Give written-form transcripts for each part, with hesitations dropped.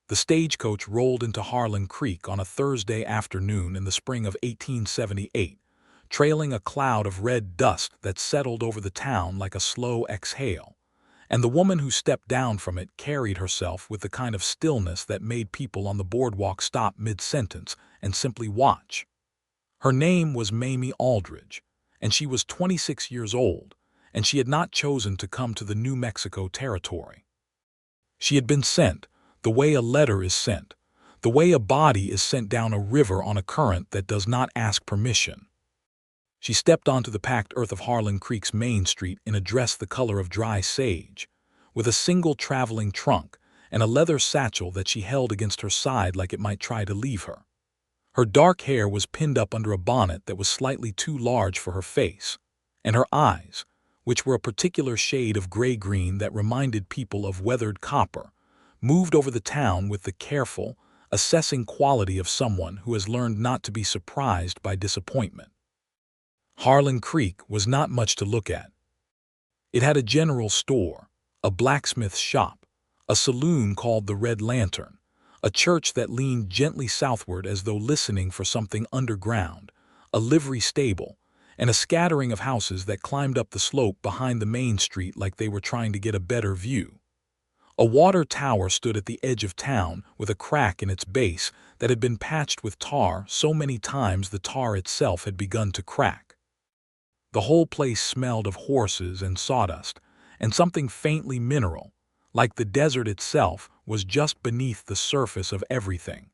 The stagecoach rolled into Harlan Creek on a Thursday afternoon in the spring of 1878, trailing a cloud of red dust that settled over the town like a slow exhale, and the woman who stepped down from it carried herself with the kind of stillness that made people on the boardwalk stop mid-sentence and simply watch. Her name was Mamie Aldridge, and she was 26 years old, and she had not chosen to come to the New Mexico territory. She had been sent, the way a letter is sent, the way a body is sent down a river on a current that does not ask permission. She stepped onto the packed earth of Harlan Creek's Main Street in a dress the color of dry sage, with a single traveling trunk and a leather satchel that she held against her side like it might try to leave her. Her dark hair was pinned up under a bonnet that was slightly too large for her face, and her eyes, which were a particular shade of gray-green that reminded people of weathered copper, moved over the town with the careful, assessing quality of someone who has learned not to be surprised by disappointment. Harlan Creek was not much to look at. It had a general store, a blacksmith's shop, a saloon called the Red Lantern, a church that leaned gently southward as though listening for something underground, a livery stable, and a scattering of houses that climbed up the slope behind the main street like they were trying to get a better view. A water tower stood at the edge of town with a crack in its base that had been patched with tar so many times the tar itself had begun to crack. The whole place smelled of horses and sawdust, and something faintly mineral, like the desert itself, was just beneath the surface of everything.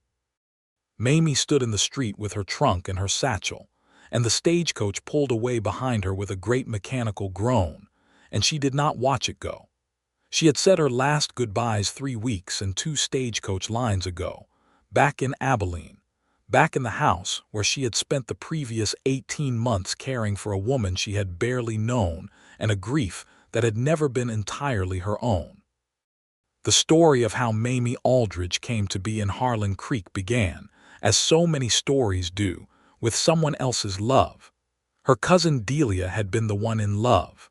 Mamie stood in the street with her trunk and her satchel, and the stagecoach pulled away behind her with a great mechanical groan, and she did not watch it go. She had said her last goodbyes 3 weeks and 2 stagecoach lines ago, back in Abilene, back in the house where she had spent the previous 18 months caring for a woman she had barely known and a grief that had never been entirely her own. The story of how Mamie Aldridge came to be in Harlan Creek began, as so many stories do, with someone else's love. Her cousin Delia had been the one in love.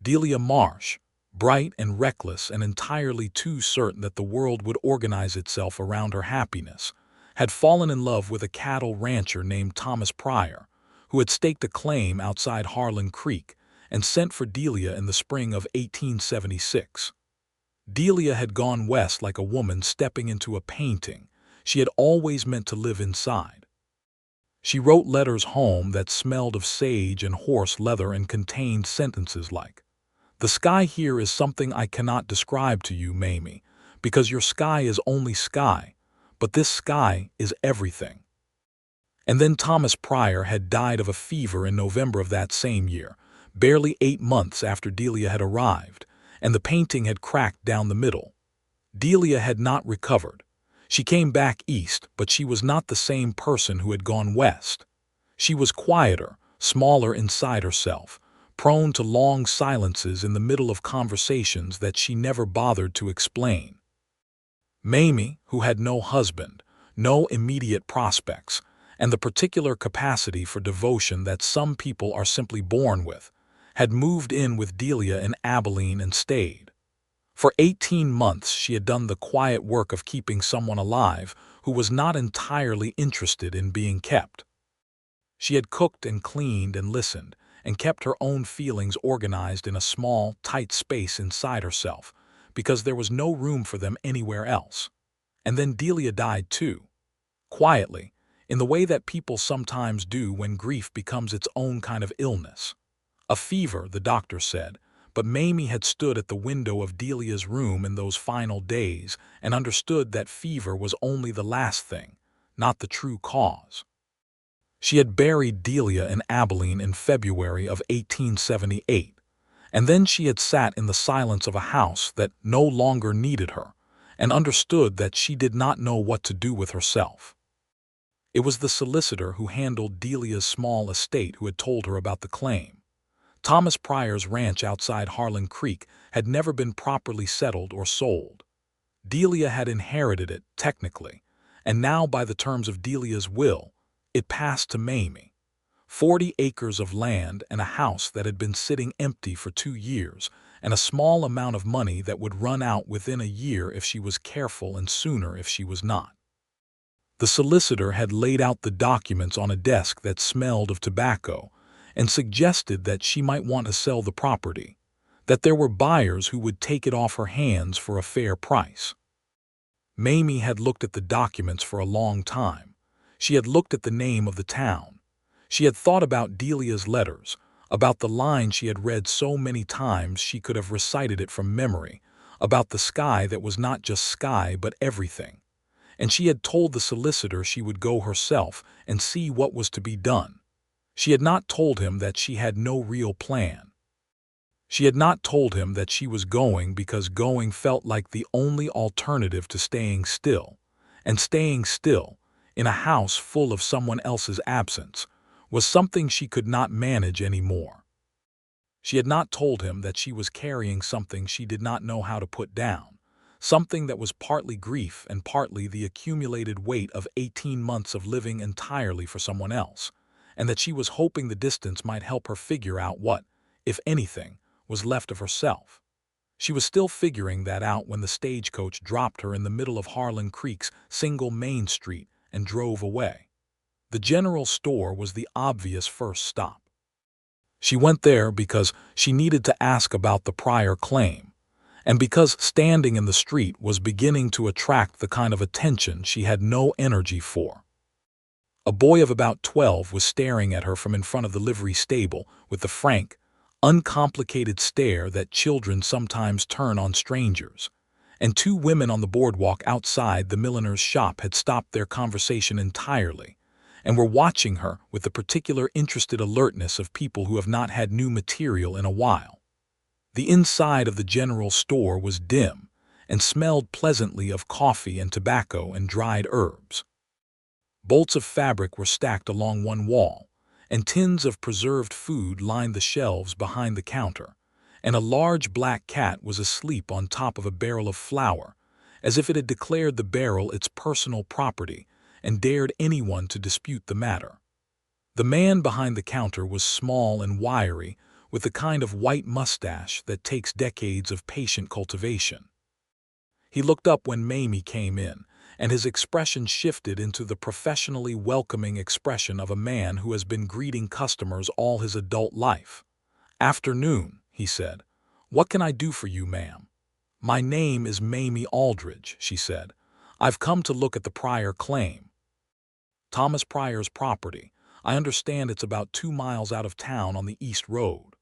Delia Marsh, bright and reckless and entirely too certain that the world would organize itself around her happiness, had fallen in love with a cattle rancher named Thomas Pryor, who had staked a claim outside Harlan Creek and sent for Delia in the spring of 1876. Delia had gone west like a woman stepping into a painting. She had always meant to live inside. She wrote letters home that smelled of sage and horse leather and contained sentences like, "The sky here is something I cannot describe to you, Mamie, because your sky is only sky, but this sky is everything." And then Thomas Pryor had died of a fever in November of that same year, barely 8 months after Delia had arrived, and the painting had cracked down the middle. Delia had not recovered. She came back east, but she was not the same person who had gone west. She was quieter, smaller inside herself, prone to long silences in the middle of conversations that she never bothered to explain. Mamie, who had no husband, no immediate prospects, and the particular capacity for devotion that some people are simply born with, had moved in with Delia in Abilene and stayed. For 18 months she had done the quiet work of keeping someone alive who was not entirely interested in being kept. She had cooked and cleaned and listened, and kept her own feelings organized in a small, tight space inside herself, because there was no room for them anywhere else. And then Delia died too, quietly, in the way that people sometimes do when grief becomes its own kind of illness. A fever, the doctor said, but Mamie had stood at the window of Delia's room in those final days and understood that fever was only the last thing, not the true cause. She had buried Delia in Abilene in February of 1878, and then she had sat in the silence of a house that no longer needed her, and understood that she did not know what to do with herself. It was the solicitor who handled Delia's small estate who had told her about the claim. Thomas Pryor's ranch outside Harlan Creek had never been properly settled or sold. Delia had inherited it, technically, and now by the terms of Delia's will, it passed to Mamie. 40 acres of land and a house that had been sitting empty for 2 years, and a small amount of money that would run out within a year if she was careful and sooner if she was not. The solicitor had laid out the documents on a desk that smelled of tobacco and suggested that she might want to sell the property, that there were buyers who would take it off her hands for a fair price. Mamie had looked at the documents for a long time. She had looked at the name of the town. She had thought about Delia's letters, about the line she had read so many times she could have recited it from memory, about the sky that was not just sky but everything. And she had told the solicitor she would go herself and see what was to be done. She had not told him that she had no real plan. She had not told him that she was going because going felt like the only alternative to staying still, and staying still, in a house full of someone else's absence, was something she could not manage anymore. She had not told him that she was carrying something she did not know how to put down, something that was partly grief and partly the accumulated weight of 18 months of living entirely for someone else, and that she was hoping the distance might help her figure out what, if anything, was left of herself. She was still figuring that out when the stagecoach dropped her in the middle of Harlan Creek's single main street and drove away. The general store was the obvious first stop. She went there because she needed to ask about the prior claim, and because standing in the street was beginning to attract the kind of attention she had no energy for. A boy of about 12 was staring at her from in front of the livery stable with the frank, uncomplicated stare that children sometimes turn on strangers, and two women on the boardwalk outside the milliner's shop had stopped their conversation entirely and were watching her with the particular interested alertness of people who have not had new material in a while. The inside of the general store was dim and smelled pleasantly of coffee and tobacco and dried herbs. Bolts of fabric were stacked along one wall, and tins of preserved food lined the shelves behind the counter, and a large black cat was asleep on top of a barrel of flour, as if it had declared the barrel its personal property and dared anyone to dispute the matter. The man behind the counter was small and wiry, with the kind of white mustache that takes decades of patient cultivation. He looked up when Mamie came in, and his expression shifted into the professionally welcoming expression of a man who has been greeting customers all his adult life. "Afternoon," he said. "What can I do for you, ma'am?" "My name is Mamie Aldridge," she said. "I've come to look at the Pryor claim." "Thomas Pryor's property. I understand it's about 2 miles out of town on the East Road."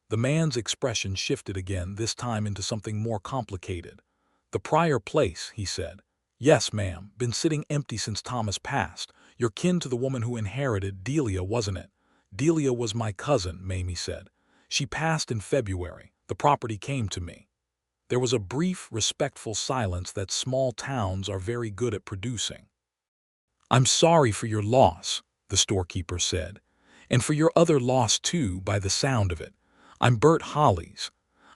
The man's expression shifted again, this time into something more complicated. "The Pryor place," he said. "Yes, ma'am, been sitting empty since Thomas passed. You're kin to the woman who inherited Delia, wasn't it?" "Delia was my cousin," Mamie said. "She passed in February. The property came to me." There was a brief, respectful silence that small towns are very good at producing. "I'm sorry for your loss," the storekeeper said, "and for your other loss too, by the sound of it. I'm Bert Hollies.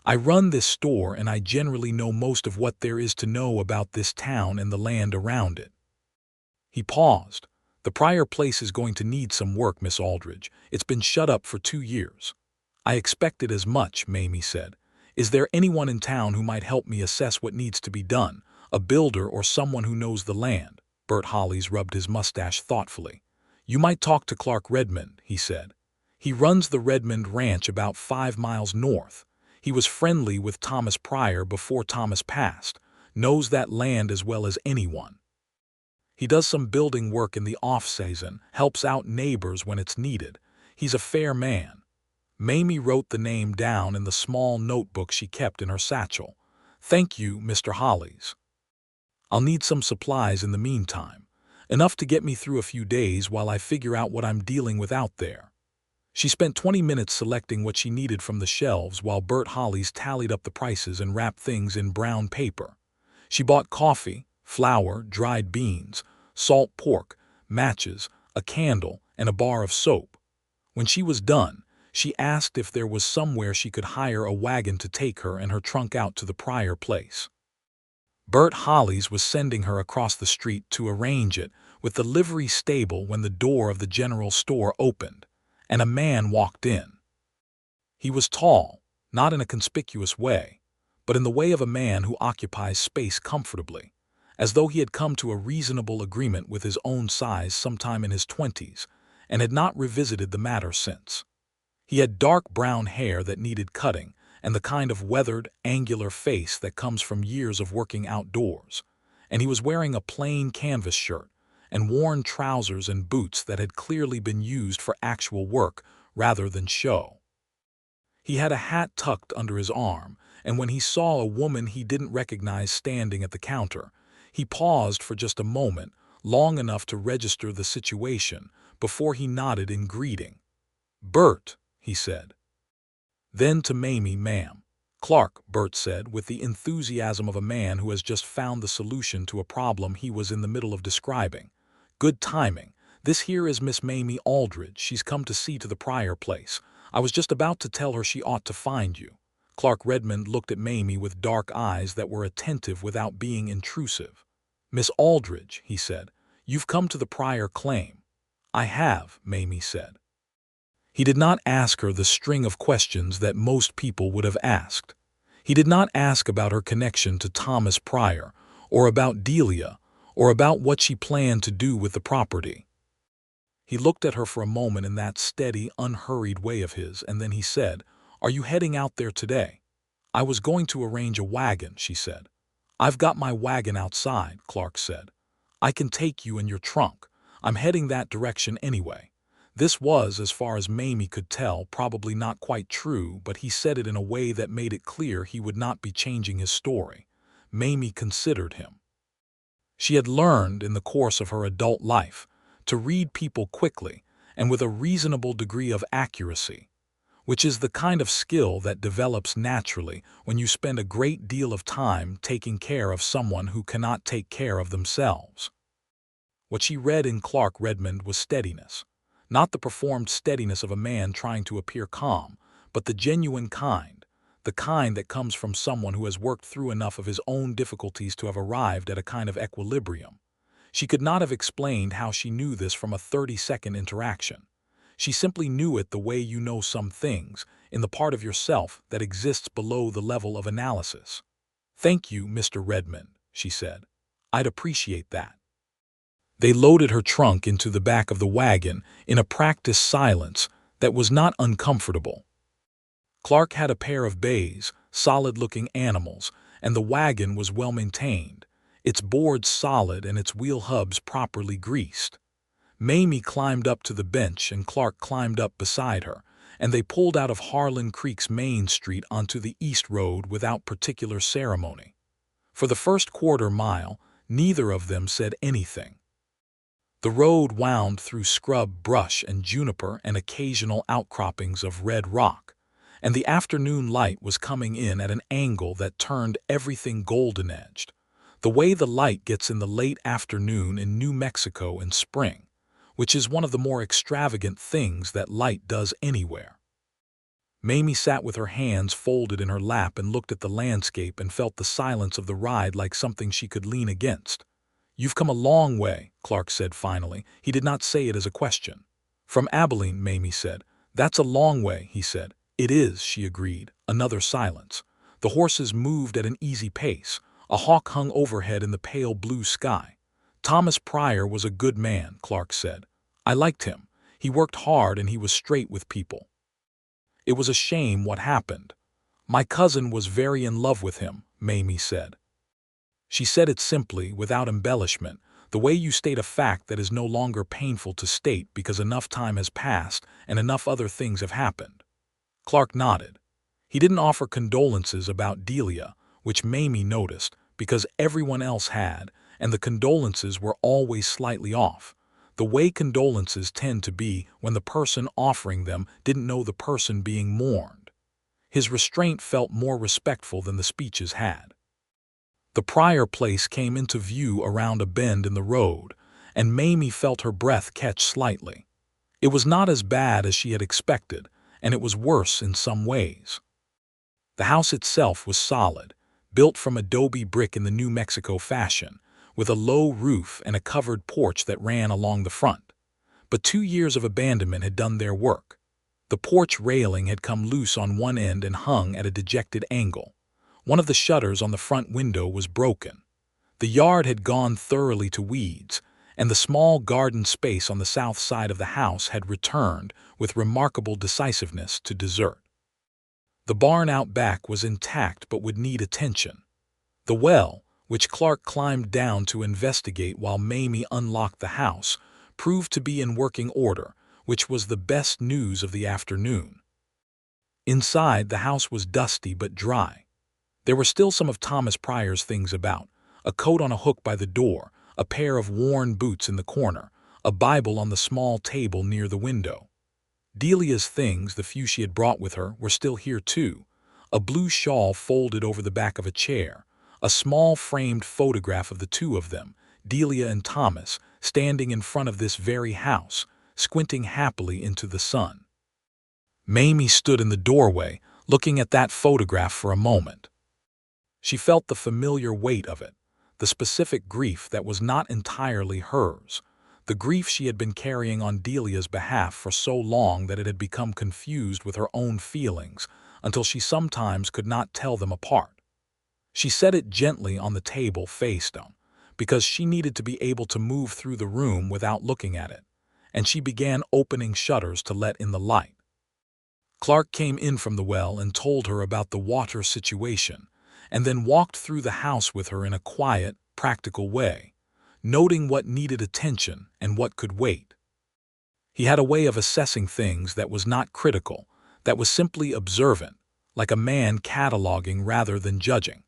I run this store and I generally know most of what there is to know about this town and the land around it." He paused. "The Pryor place is going to need some work, Miss Aldridge. It's been shut up for 2 years. "I expected as much," Mamie said. "Is there anyone in town who might help me assess what needs to be done? A builder or someone who knows the land?" Bert Hollies rubbed his mustache thoughtfully. "You might talk to Clark Redmond," he said. "He runs the Redmond Ranch about 5 miles north. He was friendly with Thomas Pryor before Thomas passed, knows that land as well as anyone. He does some building work in the off-season, helps out neighbors when it's needed. He's a fair man." Mamie wrote the name down in the small notebook she kept in her satchel. "Thank you, Mr. Hollies. I'll need some supplies in the meantime, enough to get me through a few days while I figure out what I'm dealing with out there." She spent 20 minutes selecting what she needed from the shelves while Bert Hollies tallied up the prices and wrapped things in brown paper. She bought coffee, flour, dried beans, salt pork, matches, a candle, and a bar of soap. When she was done, she asked if there was somewhere she could hire a wagon to take her and her trunk out to the Pryor place. Bert Hollies was sending her across the street to arrange it with the livery stable when the door of the general store opened, and a man walked in. He was tall, not in a conspicuous way, but in the way of a man who occupies space comfortably, as though he had come to a reasonable agreement with his own size sometime in his 20s and had not revisited the matter since. He had dark brown hair that needed cutting and the kind of weathered, angular face that comes from years of working outdoors, and he was wearing a plain canvas shirt and worn trousers and boots that had clearly been used for actual work rather than show. He had a hat tucked under his arm, and when he saw a woman he didn't recognize standing at the counter, he paused for just a moment, long enough to register the situation, before he nodded in greeting. "Bert," he said. Then to Mamie, "Ma'am." "Clark," Bert said, with the enthusiasm of a man who has just found the solution to a problem he was in the middle of describing. "Good timing. This here is Miss Mamie Aldridge. She's come to see to the Pryor place. I was just about to tell her she ought to find you." Clark Redmond looked at Mamie with dark eyes that were attentive without being intrusive. "Miss Aldridge," he said, "you've come to the Pryor claim." "I have," Mamie said. He did not ask her the string of questions that most people would have asked. He did not ask about her connection to Thomas Pryor, or about Delia, or about what she planned to do with the property. He looked at her for a moment in that steady, unhurried way of his, and then he said, "Are you heading out there today?" "I was going to arrange a wagon," she said. "I've got my wagon outside," Clark said. "I can take you in your trunk. I'm heading that direction anyway." This was, as far as Mamie could tell, probably not quite true, but he said it in a way that made it clear he would not be changing his story. Mamie considered him. She had learned, in the course of her adult life, to read people quickly and with a reasonable degree of accuracy, which is the kind of skill that develops naturally when you spend a great deal of time taking care of someone who cannot take care of themselves. What she read in Clark Redmond was steadiness. Not the performed steadiness of a man trying to appear calm, but the genuine kind, the kind that comes from someone who has worked through enough of his own difficulties to have arrived at a kind of equilibrium. She could not have explained how she knew this from a 30-second interaction. She simply knew it the way you know some things, in the part of yourself that exists below the level of analysis. "Thank you, Mr. Redmond," she said. "I'd appreciate that." They loaded her trunk into the back of the wagon in a practiced silence that was not uncomfortable. Clark had a pair of bays, solid-looking animals, and the wagon was well-maintained, its boards solid and its wheel hubs properly greased. Mamie climbed up to the bench and Clark climbed up beside her, and they pulled out of Harlan Creek's main street onto the East Road without particular ceremony. For the first quarter-mile, neither of them said anything. The road wound through scrub, brush, and juniper and occasional outcroppings of red rock, and the afternoon light was coming in at an angle that turned everything golden-edged, the way the light gets in the late afternoon in New Mexico in spring, which is one of the more extravagant things that light does anywhere. Mamie sat with her hands folded in her lap and looked at the landscape and felt the silence of the ride like something she could lean against. "You've come a long way," Clark said finally. He did not say it as a question. "From Abilene," Mamie said. "That's a long way," he said. "It is," she agreed. Another silence. The horses moved at an easy pace. A hawk hung overhead in the pale blue sky. "Thomas Pryor was a good man," Clark said. "I liked him. He worked hard and he was straight with people. It was a shame what happened. My cousin was very in love with him," Mamie said. She said it simply, without embellishment, the way you state a fact that is no longer painful to state because enough time has passed and enough other things have happened. Clark nodded. He didn't offer condolences about Delia, which Mamie noticed, because everyone else had, and the condolences were always slightly off, the way condolences tend to be when the person offering them didn't know the person being mourned. His restraint felt more respectful than the speeches had. The Pryor place came into view around a bend in the road, and Mamie felt her breath catch slightly. It was not as bad as she had expected, and it was worse in some ways. The house itself was solid, built from adobe brick in the New Mexico fashion, with a low roof and a covered porch that ran along the front. But 2 years of abandonment had done their work. The porch railing had come loose on one end and hung at a dejected angle. One of the shutters on the front window was broken. The yard had gone thoroughly to weeds, and the small garden space on the south side of the house had returned, with remarkable decisiveness, to desert. The barn out back was intact but would need attention. The well, which Clark climbed down to investigate while Mamie unlocked the house, proved to be in working order, which was the best news of the afternoon. Inside, the house was dusty but dry. There were still some of Thomas Pryor's things about: a coat on a hook by the door, a pair of worn boots in the corner, a Bible on the small table near the window. Delia's things, the few she had brought with her, were still here too: a blue shawl folded over the back of a chair, a small framed photograph of the two of them, Delia and Thomas, standing in front of this very house, squinting happily into the sun. Mamie stood in the doorway, looking at that photograph for a moment. She felt the familiar weight of it, the specific grief that was not entirely hers, the grief she had been carrying on Delia's behalf for so long that it had become confused with her own feelings until she sometimes could not tell them apart. She set it gently on the table face down, because she needed to be able to move through the room without looking at it, and she began opening shutters to let in the light. Clark came in from the well and told her about the water situation, and then walked through the house with her in a quiet, practical way, noting what needed attention and what could wait. He had a way of assessing things that was not critical, that was simply observant, like a man cataloging rather than judging.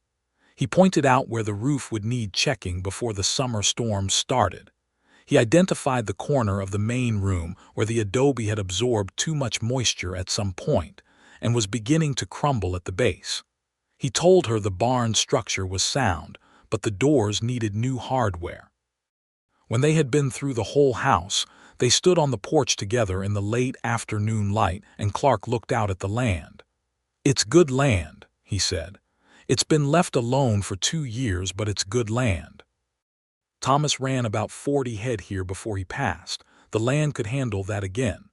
He pointed out where the roof would need checking before the summer storm started. He identified the corner of the main room where the adobe had absorbed too much moisture at some point and was beginning to crumble at the base. He told her the barn structure was sound, but the doors needed new hardware. When they had been through the whole house, they stood on the porch together in the late afternoon light, and Clark looked out at the land. "It's good land," he said. "It's been left alone for 2 years, but it's good land. Thomas ran about 40 head here before he passed. The land could handle that again."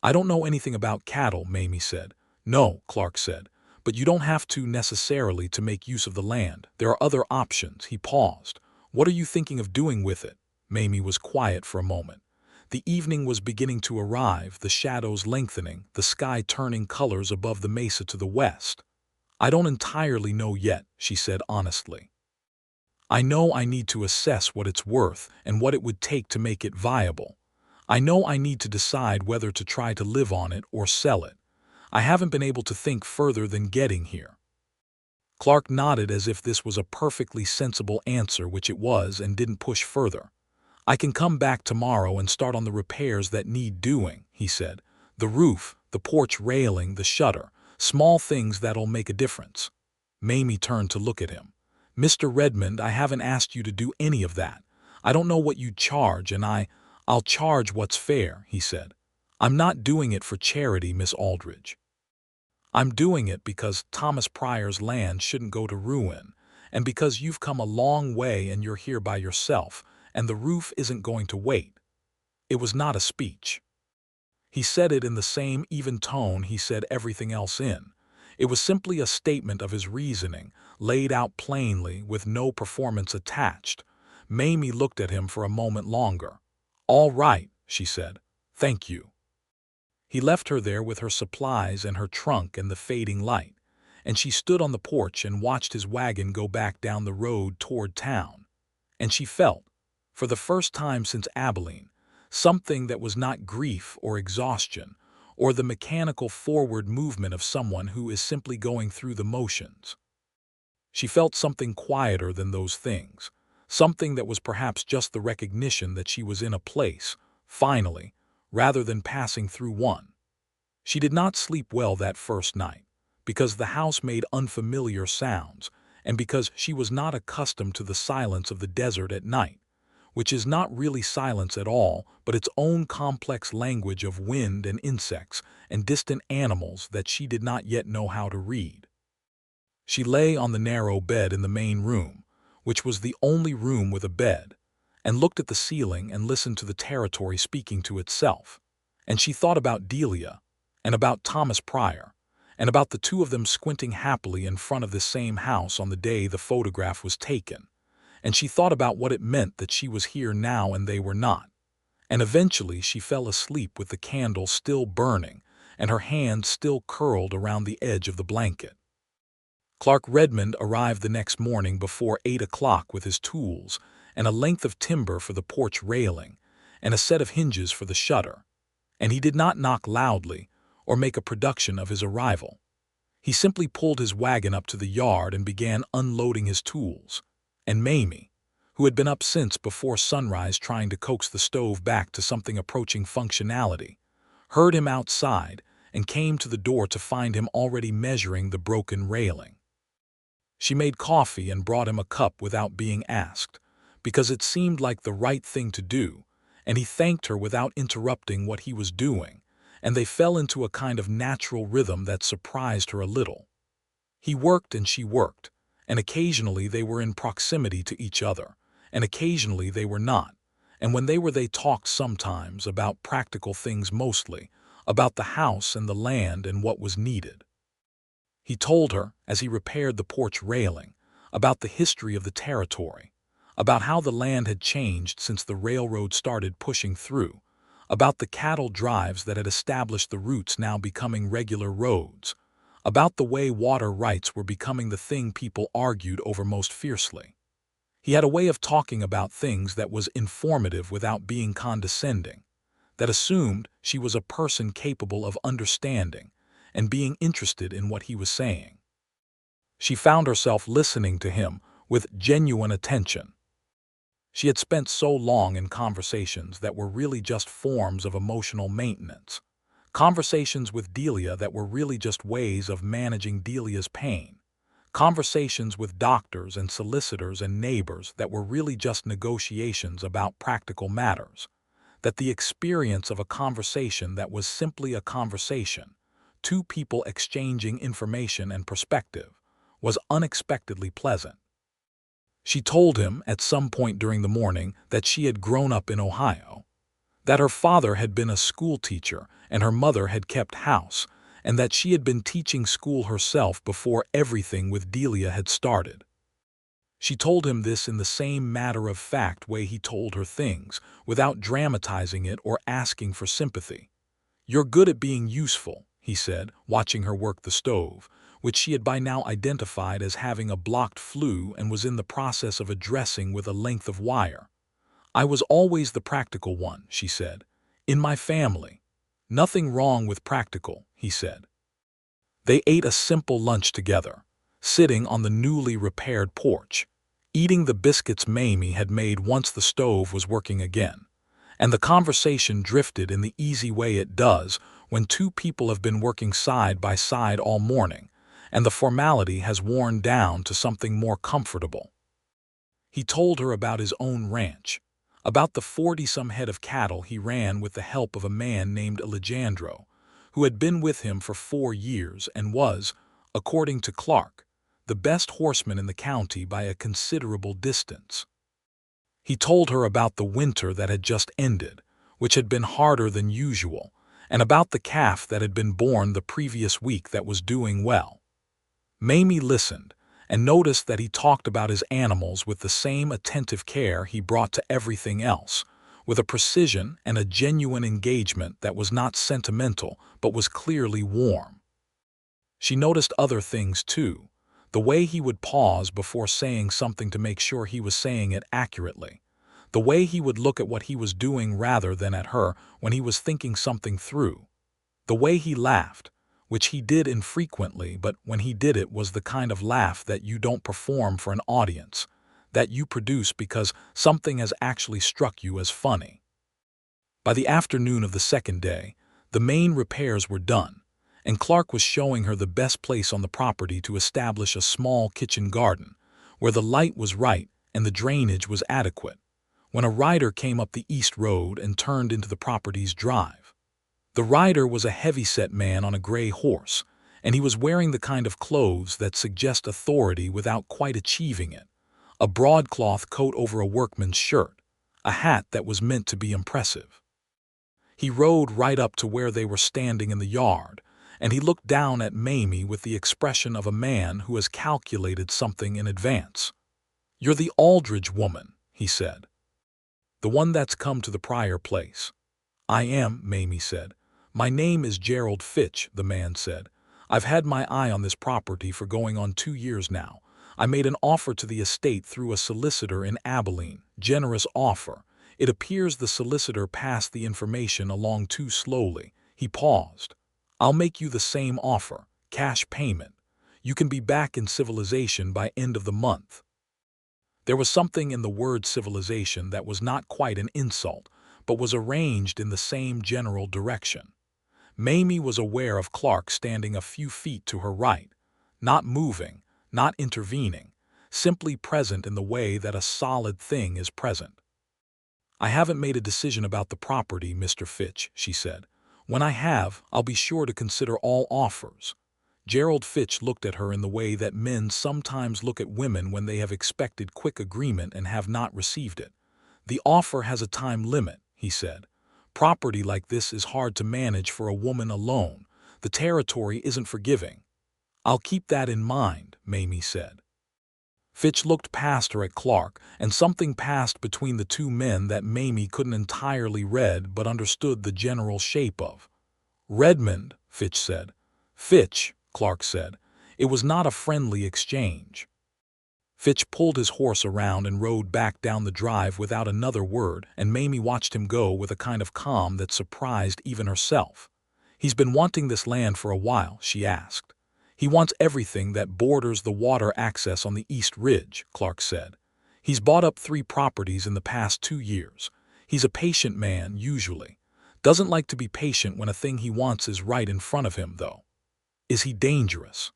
"I don't know anything about cattle," Mamie said. "No," Clark said, "but you don't have to necessarily to make use of the land. There are other options." He paused. "What are you thinking of doing with it?" Mamie was quiet for a moment. The evening was beginning to arrive, the shadows lengthening, the sky turning colors above the mesa to the west. "I don't entirely know yet," she said honestly. "I know I need to assess what it's worth and what it would take to make it viable. I know I need to decide whether to try to live on it or sell it. I haven't been able to think further than getting here." Clark nodded as if this was a perfectly sensible answer, which it was, and didn't push further. "I can come back tomorrow and start on the repairs that need doing," he said. "The roof, the porch railing, the shutter, small things that'll make a difference." Mamie turned to look at him. "Mr. Redmond, I haven't asked you to do any of that. I don't know what you'd charge, and I'll charge what's fair," he said. "I'm not doing it for charity, Miss Aldridge. I'm doing it because Thomas Pryor's land shouldn't go to ruin, and because you've come a long way and you're here by yourself, and the roof isn't going to wait." It was not a speech. He said it in the same even tone he said everything else in. It was simply a statement of his reasoning, laid out plainly, with no performance attached. Mamie looked at him for a moment longer. "All right," she said. "Thank you." He left her there with her supplies and her trunk and the fading light, and she stood on the porch and watched his wagon go back down the road toward town. And she felt, for the first time since Abilene, something that was not grief or exhaustion, or the mechanical forward movement of someone who is simply going through the motions. She felt something quieter than those things, something that was perhaps just the recognition that she was in a place, finally, rather than passing through one. She did not sleep well that first night, because the house made unfamiliar sounds, and because she was not accustomed to the silence of the desert at night, which is not really silence at all, but its own complex language of wind and insects and distant animals that she did not yet know how to read. She lay on the narrow bed in the main room, which was the only room with a bed, and looked at the ceiling and listened to the territory speaking to itself. And she thought about Delia, and about Thomas Pryor, and about the two of them squinting happily in front of this same house on the day the photograph was taken. And she thought about what it meant that she was here now and they were not. And eventually she fell asleep with the candle still burning and her hand still curled around the edge of the blanket. Clark Redmond arrived the next morning before 8 o'clock with his tools and a length of timber for the porch railing and a set of hinges for the shutter. And he did not knock loudly or make a production of his arrival. He simply pulled his wagon up to the yard and began unloading his tools. And Mamie, who had been up since before sunrise trying to coax the stove back to something approaching functionality, heard him outside and came to the door to find him already measuring the broken railing. She made coffee and brought him a cup without being asked, because it seemed like the right thing to do, and he thanked her without interrupting what he was doing, and they fell into a kind of natural rhythm that surprised her a little. He worked and she worked, and occasionally they were in proximity to each other, and occasionally they were not, and when they were they talked sometimes about practical things mostly, about the house and the land and what was needed. He told her, as he repaired the porch railing, about the history of the territory, about how the land had changed since the railroad started pushing through, about the cattle drives that had established the routes now becoming regular roads, about the way water rights were becoming the thing people argued over most fiercely. He had a way of talking about things that was informative without being condescending, that assumed she was a person capable of understanding and being interested in what he was saying. She found herself listening to him with genuine attention. She had spent so long in conversations that were really just forms of emotional maintenance, conversations with Delia that were really just ways of managing Delia's pain, conversations with doctors and solicitors and neighbors that were really just negotiations about practical matters, that the experience of a conversation that was simply a conversation, two people exchanging information and perspective, was unexpectedly pleasant. She told him at some point during the morning that she had grown up in Ohio, that her father had been a school teacher and her mother had kept house, and that she had been teaching school herself before everything with Delia had started. She told him this in the same matter-of-fact way he told her things, without dramatizing it or asking for sympathy. "You're good at being useful," he said, watching her work the stove, which she had by now identified as having a blocked flue and was in the process of addressing with a length of wire. "I was always the practical one," she said, "in my family." "Nothing wrong with practical," he said. They ate a simple lunch together, sitting on the newly repaired porch, eating the biscuits Mamie had made once the stove was working again, and the conversation drifted in the easy way it does when two people have been working side by side all morning, and the formality has worn down to something more comfortable. He told her about his own ranch, about the 40-some head of cattle he ran with the help of a man named Alejandro, who had been with him for 4 years and was, according to Clark, the best horseman in the county by a considerable distance. He told her about the winter that had just ended, which had been harder than usual, and about the calf that had been born the previous week that was doing well. Mamie listened and noticed that he talked about his animals with the same attentive care he brought to everything else, with a precision and a genuine engagement that was not sentimental but was clearly warm. She noticed other things too, the way he would pause before saying something to make sure he was saying it accurately, the way he would look at what he was doing rather than at her when he was thinking something through, the way he laughed, which he did infrequently, but when he did it was the kind of laugh that you don't perform for an audience, that you produce because something has actually struck you as funny. By the afternoon of the second day, the main repairs were done, and Clark was showing her the best place on the property to establish a small kitchen garden, where the light was right and the drainage was adequate, when a rider came up the east road and turned into the property's drive. The rider was a heavy-set man on a gray horse, and he was wearing the kind of clothes that suggest authority without quite achieving it, a broadcloth coat over a workman's shirt, a hat that was meant to be impressive. He rode right up to where they were standing in the yard, and he looked down at Mamie with the expression of a man who has calculated something in advance. "You're the Aldridge woman," he said. "The one that's come to the Pryor place." "I am," Mamie said. "My name is Gerald Fitch," the man said. "I've had my eye on this property for going on 2 years now. I made an offer to the estate through a solicitor in Abilene. Generous offer. It appears the solicitor passed the information along too slowly." He paused. "I'll make you the same offer. Cash payment. You can be back in civilization by end of the month." There was something in the word civilization that was not quite an insult, but was arranged in the same general direction. Mamie was aware of Clark standing a few feet to her right, not moving, not intervening, simply present in the way that a solid thing is present. "I haven't made a decision about the property, Mr. Fitch," she said. "When I have, I'll be sure to consider all offers." Gerald Fitch looked at her in the way that men sometimes look at women when they have expected quick agreement and have not received it. "The offer has a time limit," he said. "Property like this is hard to manage for a woman alone. The territory isn't forgiving." "I'll keep that in mind," Mamie said. Fitch looked past her at Clark, and something passed between the two men that Mamie couldn't entirely read but understood the general shape of. "Redmond," Fitch said. "Fitch," Clark said. It was not a friendly exchange. Fitch pulled his horse around and rode back down the drive without another word, and Mamie watched him go with a kind of calm that surprised even herself. "He's been wanting this land for a while?" she asked. "He wants everything that borders the water access on the East Ridge," Clark said. "He's bought up 3 properties in the past 2 years. He's a patient man, usually. Doesn't like to be patient when a thing he wants is right in front of him, though." "Is he dangerous?"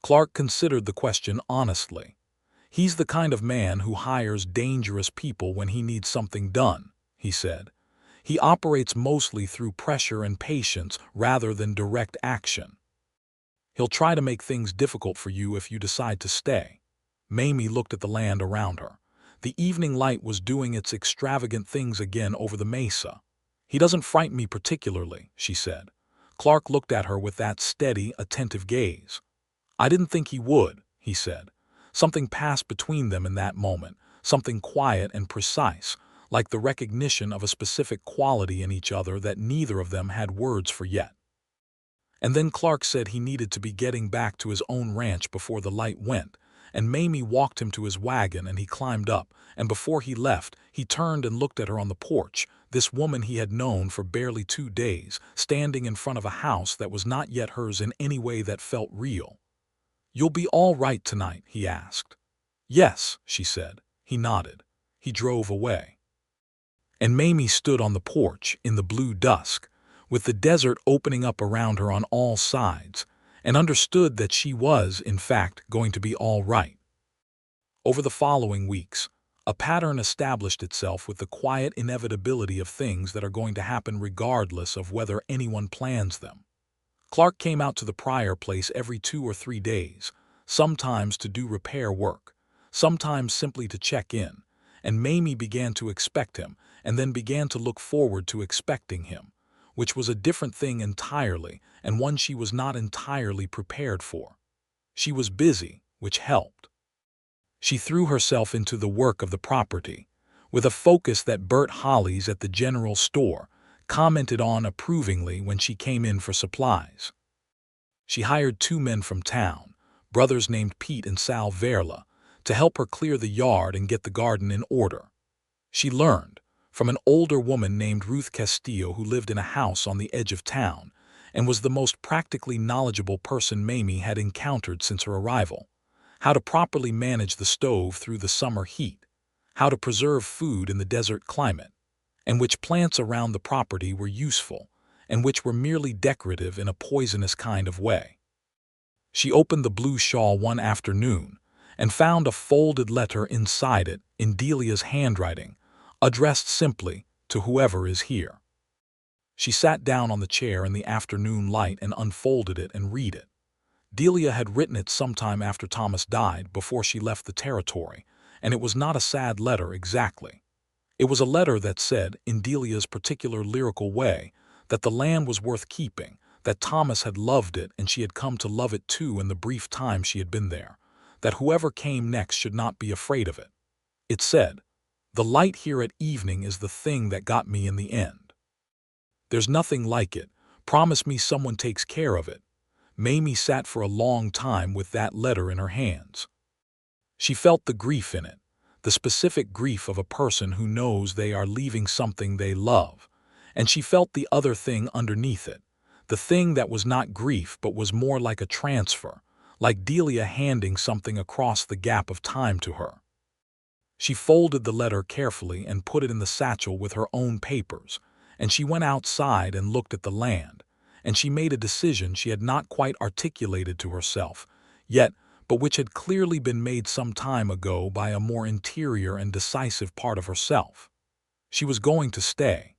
Clark considered the question honestly. "He's the kind of man who hires dangerous people when he needs something done," he said. "He operates mostly through pressure and patience rather than direct action. He'll try to make things difficult for you if you decide to stay." Mamie looked at the land around her. The evening light was doing its extravagant things again over the mesa. "He doesn't frighten me particularly," she said. Clark looked at her with that steady, attentive gaze. "I didn't think he would," he said. Something passed between them in that moment, something quiet and precise, like the recognition of a specific quality in each other that neither of them had words for yet. And then Clark said he needed to be getting back to his own ranch before the light went, and Mamie walked him to his wagon and he climbed up, and before he left, he turned and looked at her on the porch, this woman he had known for barely 2 days, standing in front of a house that was not yet hers in any way that felt real. "You'll be all right tonight?" he asked. "Yes," she said. He nodded. He drove away. And Mamie stood on the porch in the blue dusk, with the desert opening up around her on all sides, and understood that she was, in fact, going to be all right. Over the following weeks, a pattern established itself with the quiet inevitability of things that are going to happen regardless of whether anyone plans them. Clark came out to the Pryor place every 2 or 3 days, sometimes to do repair work, sometimes simply to check in, and Mamie began to expect him and then began to look forward to expecting him, which was a different thing entirely and one she was not entirely prepared for. She was busy, which helped. She threw herself into the work of the property, with a focus that Bert Holly's at the general store commented on approvingly when she came in for supplies. She hired 2 men from town, brothers named Pete and Sal Verla, to help her clear the yard and get the garden in order. She learned from an older woman named Ruth Castillo who lived in a house on the edge of town and was the most practically knowledgeable person Mamie had encountered since her arrival, how to properly manage the stove through the summer heat, how to preserve food in the desert climate, and which plants around the property were useful and which were merely decorative in a poisonous kind of way. She opened the blue shawl one afternoon and found a folded letter inside it in Delia's handwriting, addressed simply to whoever is here. She sat down on the chair in the afternoon light and unfolded it and read it. Delia had written it sometime after Thomas died, before she left the territory, and it was not a sad letter exactly. It was a letter that said, in Delia's particular lyrical way, that the land was worth keeping, that Thomas had loved it and she had come to love it too in the brief time she had been there, that whoever came next should not be afraid of it. It said, "The light here at evening is the thing that got me in the end. There's nothing like it. Promise me someone takes care of it." Mamie sat for a long time with that letter in her hands. She felt the grief in it, the specific grief of a person who knows they are leaving something they love, and she felt the other thing underneath it, the thing that was not grief but was more like a transfer, like Delia handing something across the gap of time to her. She folded the letter carefully and put it in the satchel with her own papers, and she went outside and looked at the land, and she made a decision she had not quite articulated to herself yet, but which had clearly been made some time ago by a more interior and decisive part of herself. She was going to stay.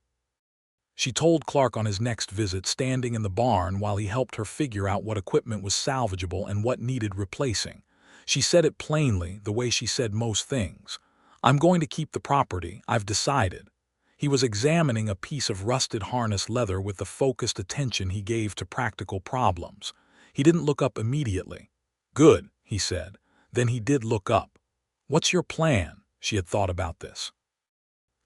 She told Clark on his next visit, standing in the barn while he helped her figure out what equipment was salvageable and what needed replacing. She said it plainly, the way she said most things. "I'm going to keep the property, I've decided." He was examining a piece of rusted harness leather with the focused attention he gave to practical problems. He didn't look up immediately. "Good," he said. Then he did look up. "What's your plan?" She had thought about this.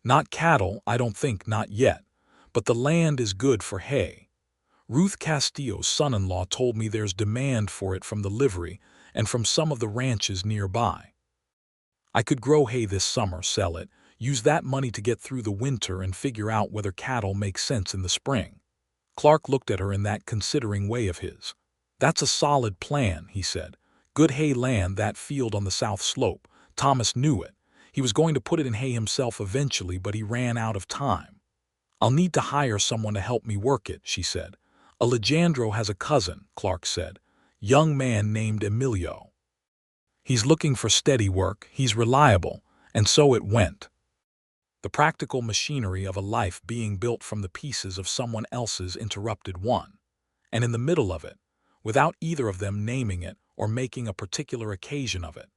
"Not cattle, I don't think, not yet. But the land is good for hay. Ruth Castillo's son-in-law told me there's demand for it from the livery and from some of the ranches nearby. I could grow hay this summer, sell it, use that money to get through the winter and figure out whether cattle make sense in the spring." Clark looked at her in that considering way of his. "That's a solid plan," he said. "Good hay land, that field on the south slope. Thomas knew it. He was going to put it in hay himself eventually, but he ran out of time." "I'll need to hire someone to help me work it," she said. "Alejandro has a cousin," Clark said. "Young man named Emilio. He's looking for steady work, he's reliable," and so it went. The practical machinery of a life being built from the pieces of someone else's interrupted one. And in the middle of it, without either of them naming it or making a particular occasion of it,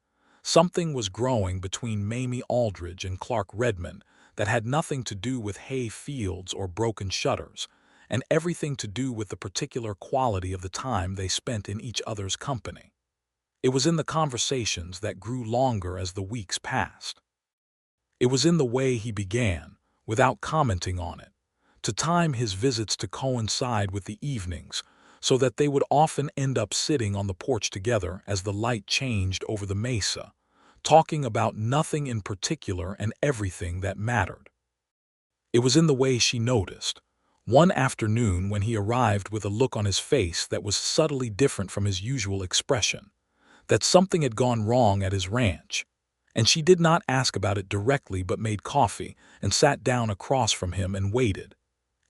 something was growing between Mamie Aldridge and Clark Redmond that had nothing to do with hay fields or broken shutters, and everything to do with the particular quality of the time they spent in each other's company. It was in the conversations that grew longer as the weeks passed. It was in the way he began, without commenting on it, to time his visits to coincide with the evenings, so that they would often end up sitting on the porch together as the light changed over the mesa, talking about nothing in particular and everything that mattered. It was in the way she noticed, one afternoon when he arrived with a look on his face that was subtly different from his usual expression, that something had gone wrong at his ranch, and she did not ask about it directly but made coffee and sat down across from him and waited.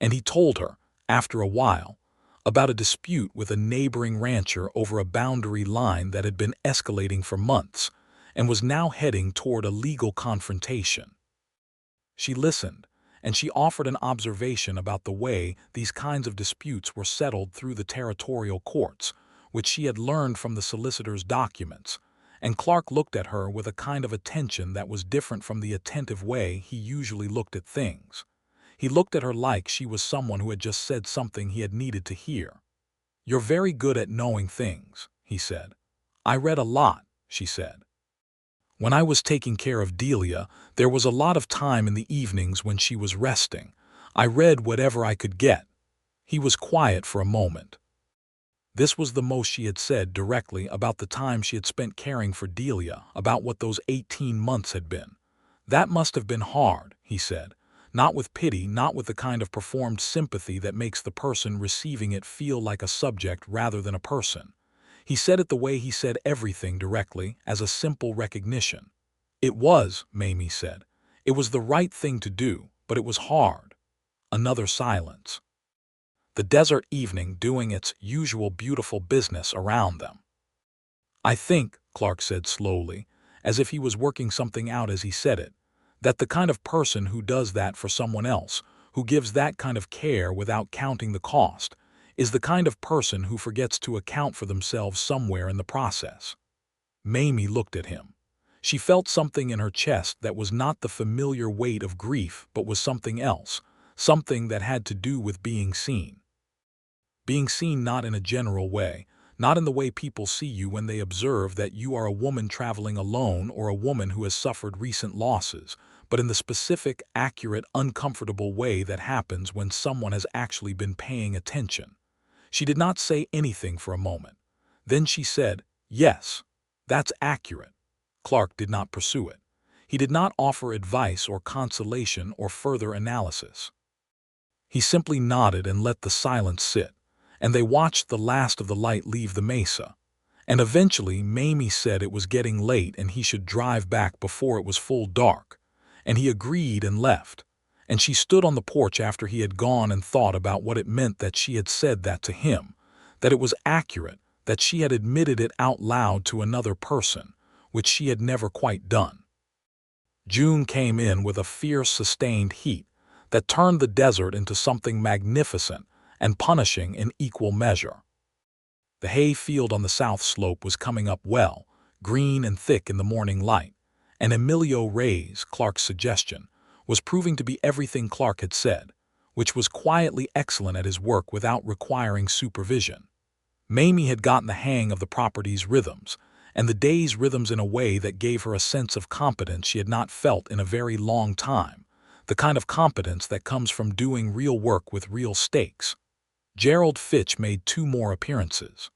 And he told her, after a while, about a dispute with a neighboring rancher over a boundary line that had been escalating for months and was now heading toward a legal confrontation. She listened, and she offered an observation about the way these kinds of disputes were settled through the territorial courts, which she had learned from the solicitor's documents, and Clark looked at her with a kind of attention that was different from the attentive way he usually looked at things. He looked at her like she was someone who had just said something he had needed to hear. "You're very good at knowing things," he said. "I read a lot," she said. "When I was taking care of Delia, there was a lot of time in the evenings when she was resting. I read whatever I could get." He was quiet for a moment. This was the most she had said directly about the time she had spent caring for Delia, about what those 18 months had been. "That must have been hard," he said. Not with pity, not with the kind of performed sympathy that makes the person receiving it feel like a subject rather than a person. He said it the way he said everything directly, as a simple recognition. "It was," Mamie said. "It was the right thing to do, but it was hard." Another silence. The desert evening doing its usual beautiful business around them. "I think," Clark said slowly, as if he was working something out as he said it, "that the kind of person who does that for someone else, who gives that kind of care without counting the cost, is the kind of person who forgets to account for themselves somewhere in the process." Mamie looked at him. She felt something in her chest that was not the familiar weight of grief but was something else, something that had to do with being seen. Being seen not in a general way, not in the way people see you when they observe that you are a woman traveling alone or a woman who has suffered recent losses, but in the specific, accurate, uncomfortable way that happens when someone has actually been paying attention. She did not say anything for a moment. Then she said, "Yes, that's accurate." Clark did not pursue it. He did not offer advice or consolation or further analysis. He simply nodded and let the silence sit, and they watched the last of the light leave the mesa. And eventually Mamie said it was getting late and he should drive back before it was full dark. And he agreed and left. And she stood on the porch after he had gone and thought about what it meant that she had said that to him, that it was accurate, that she had admitted it out loud to another person, which she had never quite done. June came in with a fierce, sustained heat that turned the desert into something magnificent and punishing in equal measure. The hay field on the south slope was coming up well, green and thick in the morning light, and Emilio Reyes, Clark's suggestion, was proving to be everything Clark had said, which was quietly excellent at his work without requiring supervision. Mamie had gotten the hang of the property's rhythms, and the day's rhythms in a way that gave her a sense of competence she had not felt in a very long time, the kind of competence that comes from doing real work with real stakes. Gerald Fitch made 2 more appearances.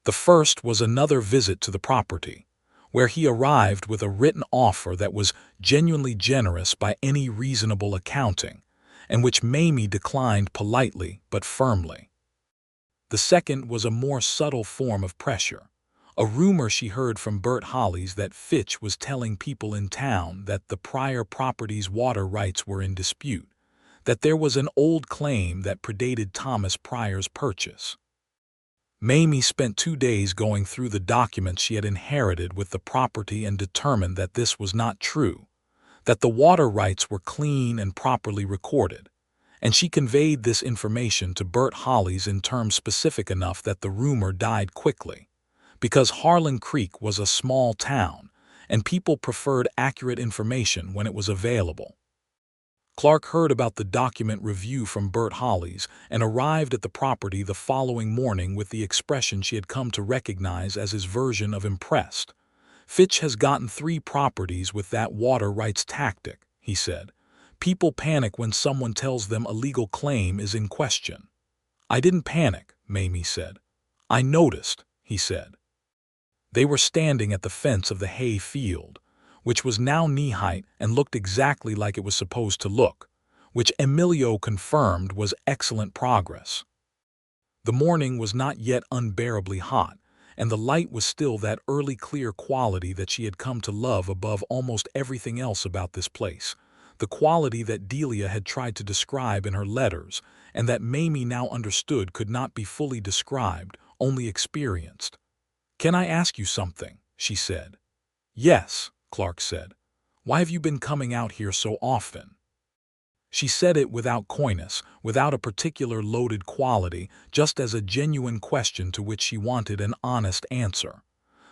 The first was another visit to the property, where he arrived with a written offer that was genuinely generous by any reasonable accounting, and which Mamie declined politely but firmly. The second was a more subtle form of pressure, a rumor she heard from Bert Hollies that Fitch was telling people in town that the prior property's water rights were in dispute, that there was an old claim that predated Thomas Pryor's purchase. Mamie spent 2 days going through the documents she had inherited with the property and determined that this was not true, that the water rights were clean and properly recorded, and she conveyed this information to Bert Hollies in terms specific enough that the rumor died quickly, because Harlan Creek was a small town, and people preferred accurate information when it was available. Clark heard about the document review from Bert Hollies and arrived at the property the following morning with the expression she had come to recognize as his version of impressed. "Fitch has gotten 3 properties with that water rights tactic," he said. "People panic when someone tells them a legal claim is in question." "I didn't panic," Mamie said. "I noticed," he said. They were standing at the fence of the hay field, which was now knee-height and looked exactly like it was supposed to look, which Emilio confirmed was excellent progress. The morning was not yet unbearably hot, and the light was still that early clear quality that she had come to love above almost everything else about this place, the quality that Delia had tried to describe in her letters and that Mamie now understood could not be fully described, only experienced. "Can I ask you something?" she said. "Yes," Clark said. "Why have you been coming out here so often?" She said it without coyness, without a particular loaded quality, just as a genuine question to which she wanted an honest answer.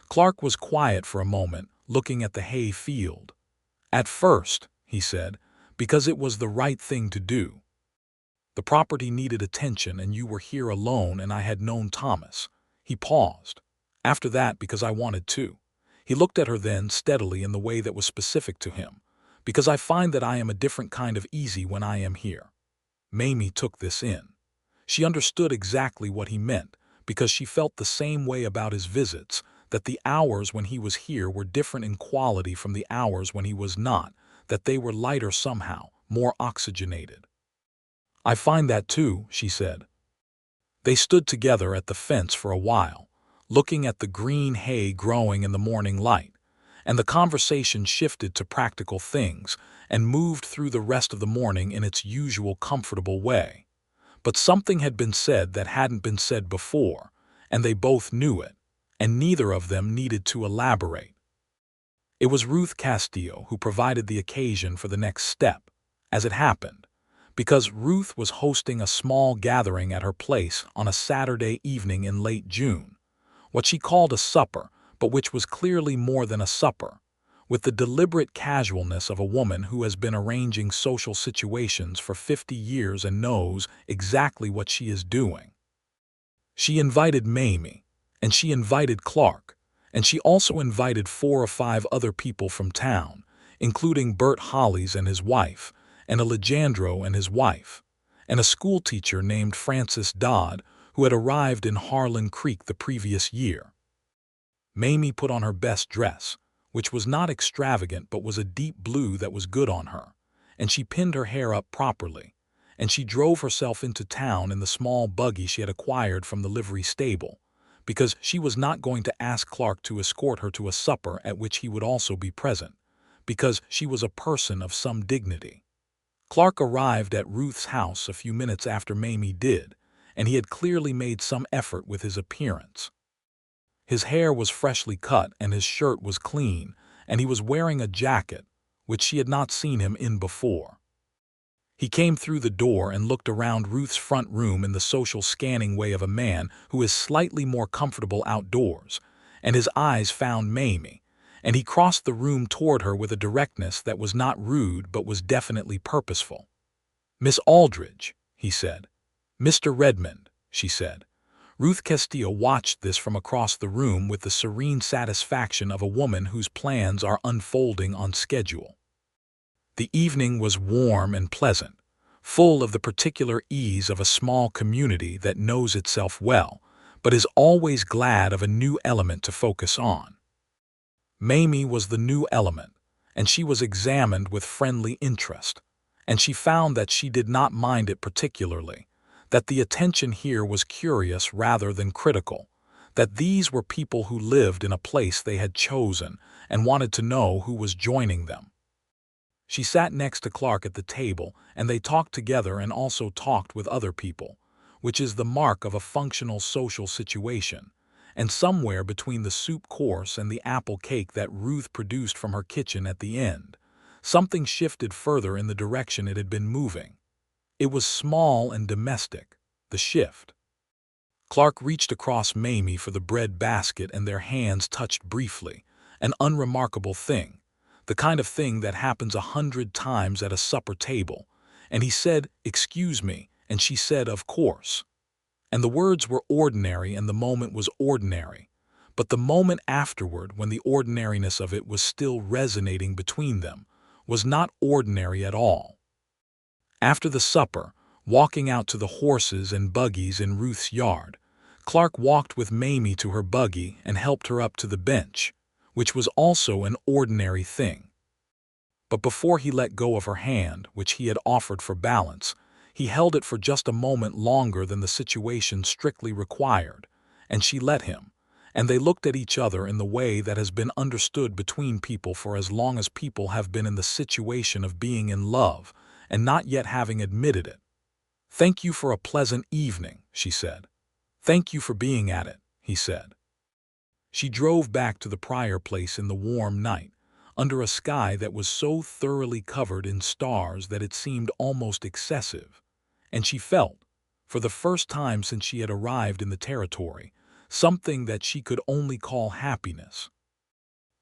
Clark was quiet for a moment, looking at the hay field. "At first," he said, "because it was the right thing to do. The property needed attention and you were here alone and I had known Thomas." He paused. "After that, because I wanted to." He looked at her then steadily in the way that was specific to him. "Because I find that I am a different kind of easy when I am here." Mamie took this in. She understood exactly what he meant, because she felt the same way about his visits, that the hours when he was here were different in quality from the hours when he was not, that they were lighter somehow, more oxygenated. "I find that too," she said. They stood together at the fence for a while, looking at the green hay growing in the morning light, and the conversation shifted to practical things and moved through the rest of the morning in its usual comfortable way. But something had been said that hadn't been said before, and they both knew it, and neither of them needed to elaborate. It was Ruth Castillo who provided the occasion for the next step, as it happened, because Ruth was hosting a small gathering at her place on a Saturday evening in late June, what she called a supper, but which was clearly more than a supper. with the deliberate casualness of a woman who has been arranging social situations for 50 years and knows exactly what she is doing. She invited Mamie, and she invited Clark, and she also invited 4 or 5 other people from town, including Bert Hollies and his wife, and Alejandro and his wife, and a schoolteacher named Francis Dodd who had arrived in Harlan Creek the previous year. Mamie put on her best dress, which was not extravagant but was a deep blue that was good on her, and she pinned her hair up properly, and she drove herself into town in the small buggy she had acquired from the livery stable, because she was not going to ask Clark to escort her to a supper at which he would also be present, because she was a person of some dignity. Clark arrived at Ruth's house a few minutes after Mamie did, and he had clearly made some effort with his appearance. His hair was freshly cut and his shirt was clean, and he was wearing a jacket, which she had not seen him in before. He came through the door and looked around Ruth's front room in the social scanning way of a man who is slightly more comfortable outdoors, and his eyes found Mamie, and he crossed the room toward her with a directness that was not rude but was definitely purposeful. "Miss Aldridge," he said. "Mr. Redmond," she said. Ruth Castillo watched this from across the room with the serene satisfaction of a woman whose plans are unfolding on schedule. The evening was warm and pleasant, full of the particular ease of a small community that knows itself well, but is always glad of a new element to focus on. Mamie was the new element, and she was examined with friendly interest, and she found that she did not mind it particularly, that the attention here was curious rather than critical, that these were people who lived in a place they had chosen and wanted to know who was joining them. She sat next to Clark at the table, and they talked together and also talked with other people, which is the mark of a functional social situation, and somewhere between the soup course and the apple cake that Ruth produced from her kitchen at the end, something shifted further in the direction it had been moving. It was small and domestic, the shift. Clark reached across Mamie for the bread basket and their hands touched briefly, an unremarkable thing, the kind of thing that happens 100 times at a supper table, and he said, "Excuse me," and she said, "Of course." And the words were ordinary and the moment was ordinary, but the moment afterward, when the ordinariness of it was still resonating between them, was not ordinary at all. After the supper, walking out to the horses and buggies in Ruth's yard, Clark walked with Mamie to her buggy and helped her up to the bench, which was also an ordinary thing. But before he let go of her hand, which he had offered for balance, he held it for just a moment longer than the situation strictly required, and she let him, and they looked at each other in the way that has been understood between people for as long as people have been in the situation of being in love and not yet having admitted it. "Thank you for a pleasant evening," she said. "Thank you for being at it," he said. She drove back to the Pryor place in the warm night, under a sky that was so thoroughly covered in stars that it seemed almost excessive, and she felt, for the first time since she had arrived in the territory, something that she could only call happiness.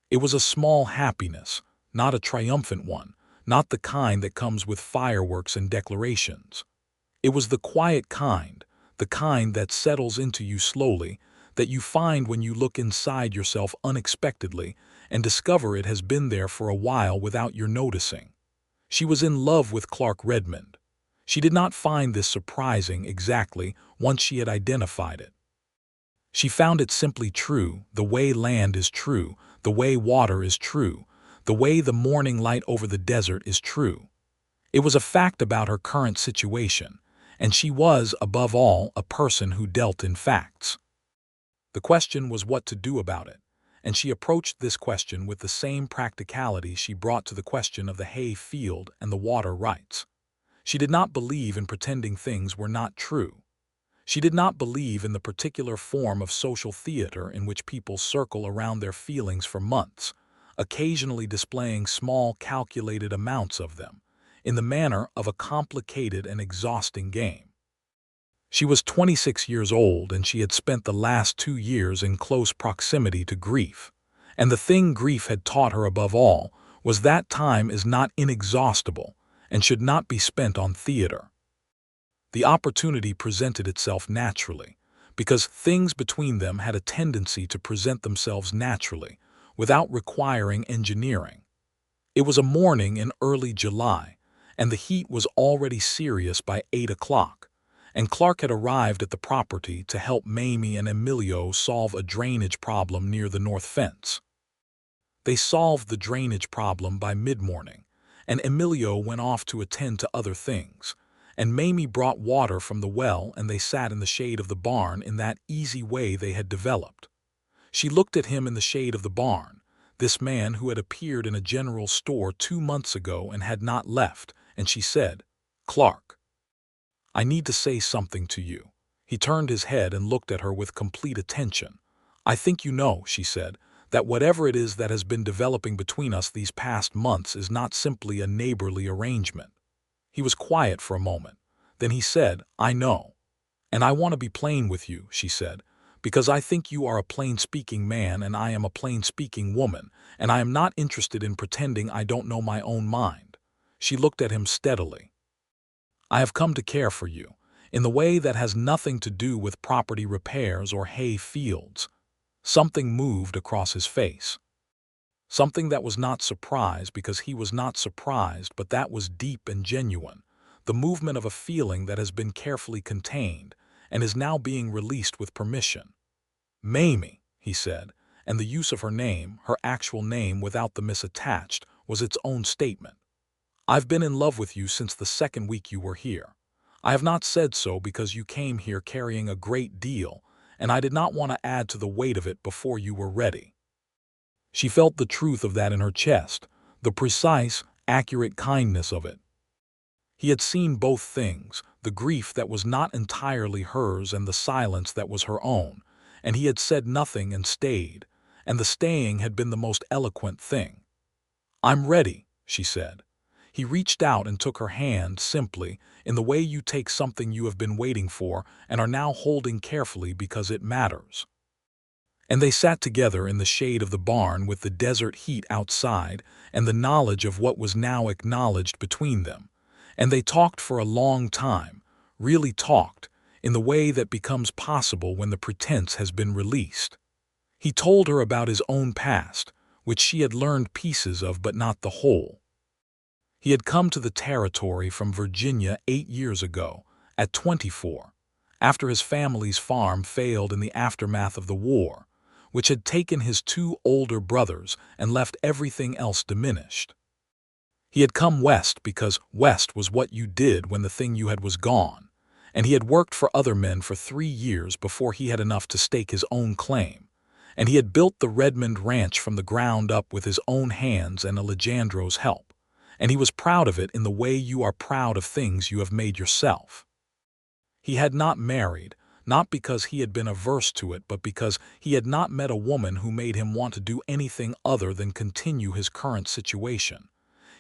It was a small happiness, not a triumphant one, not the kind that comes with fireworks and declarations. It was the quiet kind, the kind that settles into you slowly, that you find when you look inside yourself unexpectedly and discover it has been there for a while without your noticing. She was in love with Clark Redmond. She did not find this surprising exactly once she had identified it. She found it simply true, the way land is true, the way water is true, the way the morning light over the desert is true. It was a fact about her current situation, and she was, above all, a person who dealt in facts. The question was what to do about it, and she approached this question with the same practicality she brought to the question of the hay field and the water rights. She did not believe in pretending things were not true. She did not believe in the particular form of social theater in which people circle around their feelings for months, occasionally displaying small calculated amounts of them, in the manner of a complicated and exhausting game. She was 26 years old and she had spent the last 2 years in close proximity to grief, And the thing grief had taught her above all was that time is not inexhaustible and should not be spent on theater. The opportunity presented itself naturally, because things between them had a tendency to present themselves naturally, without requiring engineering. It was a morning in early July, and the heat was already serious by 8 o'clock, and Clark had arrived at the property to help Mamie and Emilio solve a drainage problem near the north fence. They solved the drainage problem by mid-morning, and Emilio went off to attend to other things, and Mamie brought water from the well, and they sat in the shade of the barn in that easy way they had developed. She looked at him in the shade of the barn, this man who had appeared in a general store 2 months ago and had not left, and she said, "Clark, I need to say something to you." He turned his head and looked at her with complete attention. "I think you know," she said, "that whatever it is that has been developing between us these past months is not simply a neighborly arrangement." He was quiet for a moment. Then he said, "I know. And I want to be plain with you," she said, "because I think you are a plain-speaking man and I am a plain-speaking woman, and I am not interested in pretending I don't know my own mind." She looked at him steadily. "I have come to care for you, in the way that has nothing to do with property repairs or hay fields." Something moved across his face. Something that was not surprise because he was not surprised, but that was deep and genuine, the movement of a feeling that has been carefully contained and is now being released with permission. "Mamie," he said, and the use of her name, her actual name without the miss attached, was its own statement. "I've been in love with you since the second week you were here. I have not said so because you came here carrying a great deal, and I did not want to add to the weight of it before you were ready." She felt the truth of that in her chest, the precise, accurate kindness of it. He had seen both things, the grief that was not entirely hers and the silence that was her own, and he had said nothing and stayed, and the staying had been the most eloquent thing. "I'm ready," she said. He reached out and took her hand simply, in the way you take something you have been waiting for and are now holding carefully because it matters. And they sat together in the shade of the barn with the desert heat outside and the knowledge of what was now acknowledged between them. And they talked for a long time, really talked, in the way that becomes possible when the pretense has been released. He told her about his own past, which she had learned pieces of but not the whole. He had come to the territory from Virginia 8 years ago, at 24, after his family's farm failed in the aftermath of the war, which had taken his 2 older brothers and left everything else diminished. He had come west because west was what you did when the thing you had was gone, and he had worked for other men for 3 years before he had enough to stake his own claim, and he had built the Redmond ranch from the ground up with his own hands and Alejandro's help, and he was proud of it in the way you are proud of things you have made yourself. He had not married, not because he had been averse to it, but because he had not met a woman who made him want to do anything other than continue his current situation.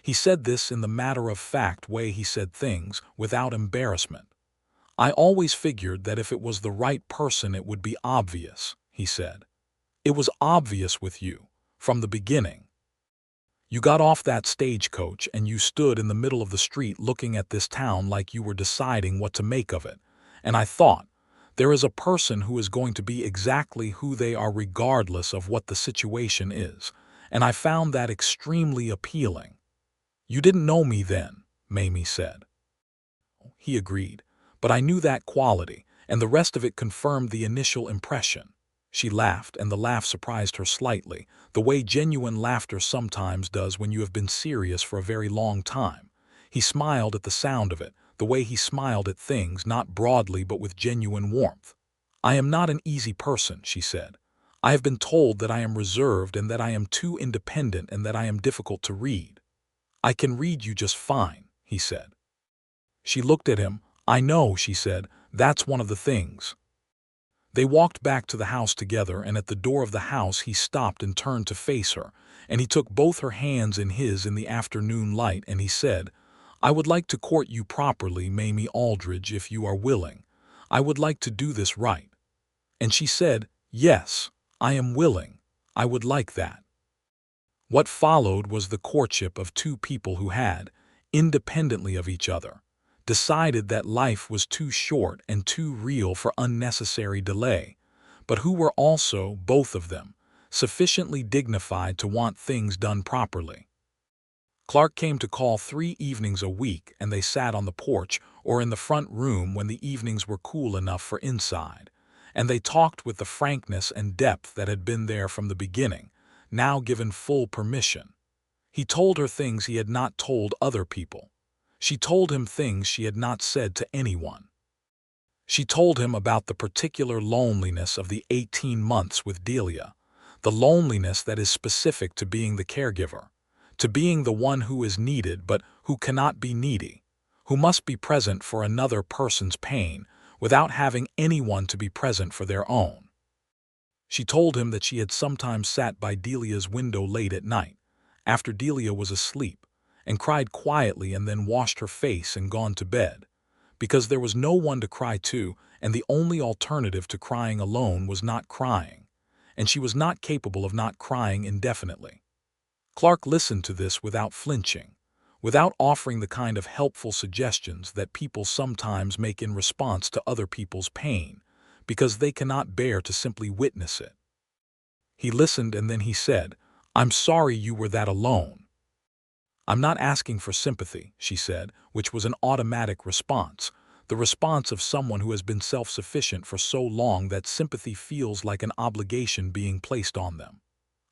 He said this in the matter-of-fact way he said things, without embarrassment. "I always figured that if it was the right person it would be obvious," he said. "It was obvious with you, from the beginning. You got off that stagecoach and you stood in the middle of the street looking at this town like you were deciding what to make of it, and I thought, there is a person who is going to be exactly who they are regardless of what the situation is, and I found that extremely appealing." "You didn't know me then," Mamie said. He agreed, "but I knew that quality, and the rest of it confirmed the initial impression." She laughed, and the laugh surprised her slightly, the way genuine laughter sometimes does when you have been serious for a very long time. He smiled at the sound of it, the way he smiled at things, not broadly but with genuine warmth. "I am not an easy person," she said. "I have been told that I am reserved and that I am too independent and that I am difficult to read." "I can read you just fine," he said. She looked at him. "I know," she said. "That's one of the things." They walked back to the house together, and at the door of the house he stopped and turned to face her, and he took both her hands in his in the afternoon light, and he said, "I would like to court you properly, Mamie Aldridge, if you are willing. I would like to do this right." And she said, "Yes, I am willing. I would like that." What followed was the courtship of two people who had, independently of each other, decided that life was too short and too real for unnecessary delay, but who were also, both of them, sufficiently dignified to want things done properly. Clark came to call 3 evenings a week, and they sat on the porch or in the front room when the evenings were cool enough for inside, and they talked with the frankness and depth that had been there from the beginning, now given full permission. He told her things he had not told other people. She told him things she had not said to anyone. She told him about the particular loneliness of the 18 months with Delia, the loneliness that is specific to being the caregiver, to being the one who is needed but who cannot be needy, who must be present for another person's pain without having anyone to be present for their own. She told him that she had sometimes sat by Delia's window late at night, after Delia was asleep, and cried quietly and then washed her face and gone to bed, because there was no one to cry to, and the only alternative to crying alone was not crying, and she was not capable of not crying indefinitely. Clark listened to this without flinching, without offering the kind of helpful suggestions that people sometimes make in response to other people's pain, because they cannot bear to simply witness it. He listened and then he said, "I'm sorry you were that alone." "I'm not asking for sympathy," she said, which was an automatic response, the response of someone who has been self-sufficient for so long that sympathy feels like an obligation being placed on them.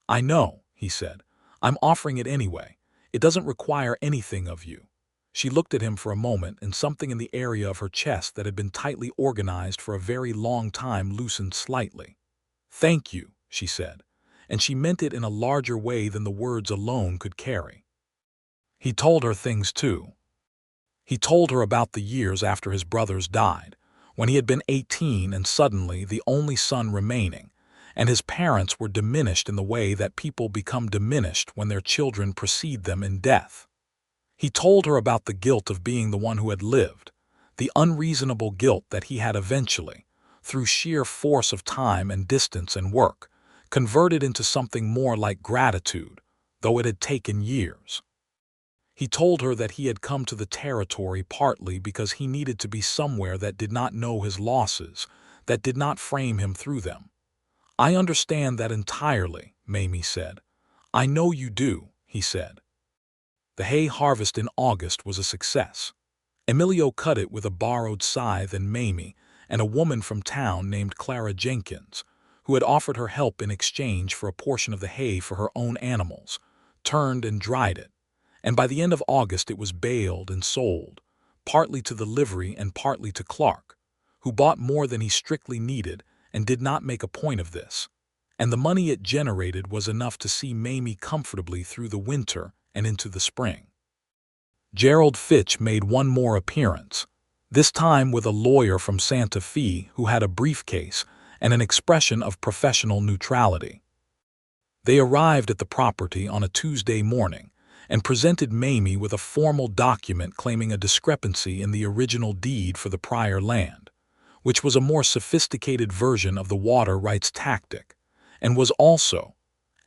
"I know," he said. "I'm offering it anyway. It doesn't require anything of you." She looked at him for a moment, and something in the area of her chest that had been tightly organized for a very long time loosened slightly. "Thank you," she said, and she meant it in a larger way than the words alone could carry. He told her things too. He told her about the years after his brothers died, when he had been 18 and suddenly the only son remaining, and his parents were diminished in the way that people become diminished when their children precede them in death. He told her about the guilt of being the one who had lived, the unreasonable guilt that he had eventually, through sheer force of time and distance and work, converted into something more like gratitude, though it had taken years. He told her that he had come to the territory partly because he needed to be somewhere that did not know his losses, that did not frame him through them. "I understand that entirely," Mamie said. "I know you do," he said. The hay harvest in August was a success. Emilio cut it with a borrowed scythe, and Mamie, and a woman from town named Clara Jenkins, who had offered her help in exchange for a portion of the hay for her own animals, turned and dried it, and by the end of August it was baled and sold, partly to the livery and partly to Clark, who bought more than he strictly needed and did not make a point of this, and the money it generated was enough to see Mamie comfortably through the winter and into the spring. Gerald Fitch made one more appearance, this time with a lawyer from Santa Fe who had a briefcase and an expression of professional neutrality. They arrived at the property on a Tuesday morning and presented Mamie with a formal document claiming a discrepancy in the original deed for the prior land, which was a more sophisticated version of the water rights tactic, and was also,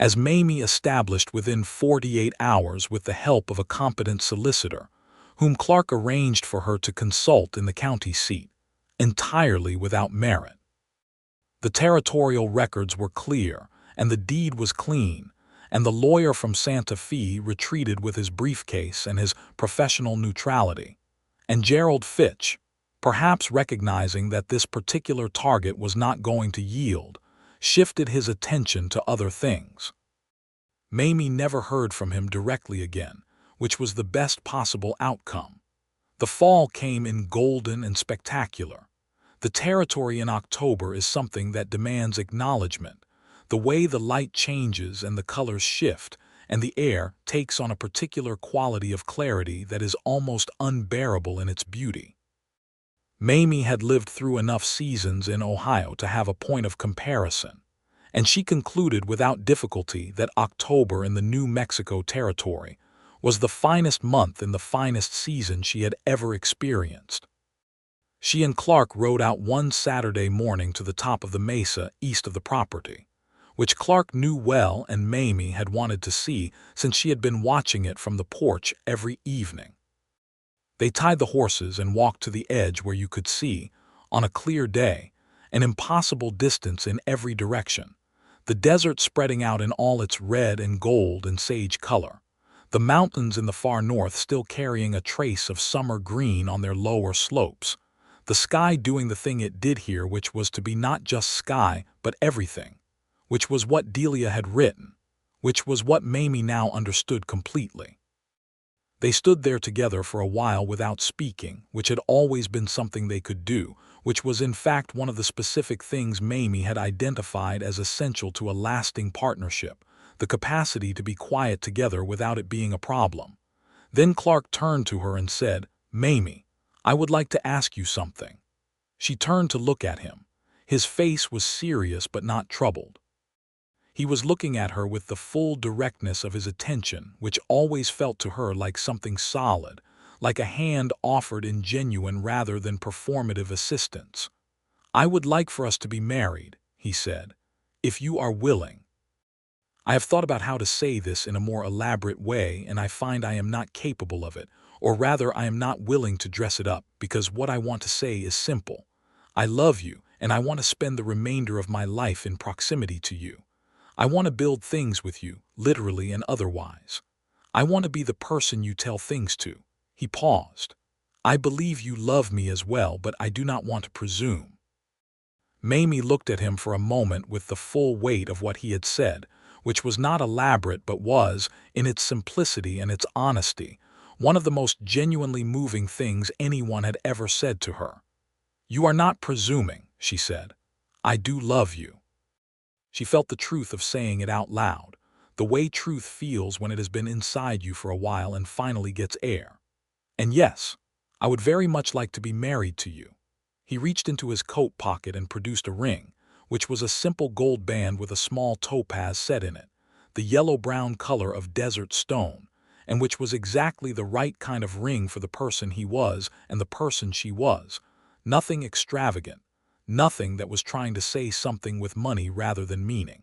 as Mamie established within 48 hours with the help of a competent solicitor, whom Clark arranged for her to consult in the county seat, entirely without merit. The territorial records were clear, and the deed was clean, and the lawyer from Santa Fe retreated with his briefcase and his professional neutrality, and Gerald Fitch, perhaps recognizing that this particular target was not going to yield, shifted his attention to other things. Mamie never heard from him directly again, which was the best possible outcome. The fall came in golden and spectacular. The territory in October is something that demands acknowledgement. The way the light changes and the colors shift, and the air takes on a particular quality of clarity that is almost unbearable in its beauty. Mamie had lived through enough seasons in Ohio to have a point of comparison, and she concluded without difficulty that October in the New Mexico territory was the finest month in the finest season she had ever experienced. She and Clark rode out one Saturday morning to the top of the mesa east of the property, which Clark knew well and Mamie had wanted to see since she had been watching it from the porch every evening. They tied the horses and walked to the edge where you could see, on a clear day, an impossible distance in every direction, the desert spreading out in all its red and gold and sage color, the mountains in the far north still carrying a trace of summer green on their lower slopes, the sky doing the thing it did here, which was to be not just sky but everything, which was what Delia had written, which was what Mamie now understood completely. They stood there together for a while without speaking, which had always been something they could do, which was in fact one of the specific things Mamie had identified as essential to a lasting partnership, the capacity to be quiet together without it being a problem. Then Clark turned to her and said, "Mamie, I would like to ask you something." She turned to look at him. His face was serious but not troubled. He was looking at her with the full directness of his attention, which always felt to her like something solid, like a hand offered in genuine rather than performative assistance. "I would like for us to be married," he said, "if you are willing. I have thought about how to say this in a more elaborate way, and I find I am not capable of it, or rather I am not willing to dress it up, because what I want to say is simple. I love you, and I want to spend the remainder of my life in proximity to you. I want to build things with you, literally and otherwise. I want to be the person you tell things to." He paused. "I believe you love me as well, but I do not want to presume." Mamie looked at him for a moment with the full weight of what he had said, which was not elaborate but was, in its simplicity and its honesty, one of the most genuinely moving things anyone had ever said to her. "You are not presuming," she said. "I do love you." She felt the truth of saying it out loud, the way truth feels when it has been inside you for a while and finally gets air. "And yes, I would very much like to be married to you." He reached into his coat pocket and produced a ring, which was a simple gold band with a small topaz set in it, the yellow-brown color of desert stone, and which was exactly the right kind of ring for the person he was and the person she was. Nothing extravagant, nothing that was trying to say something with money rather than meaning.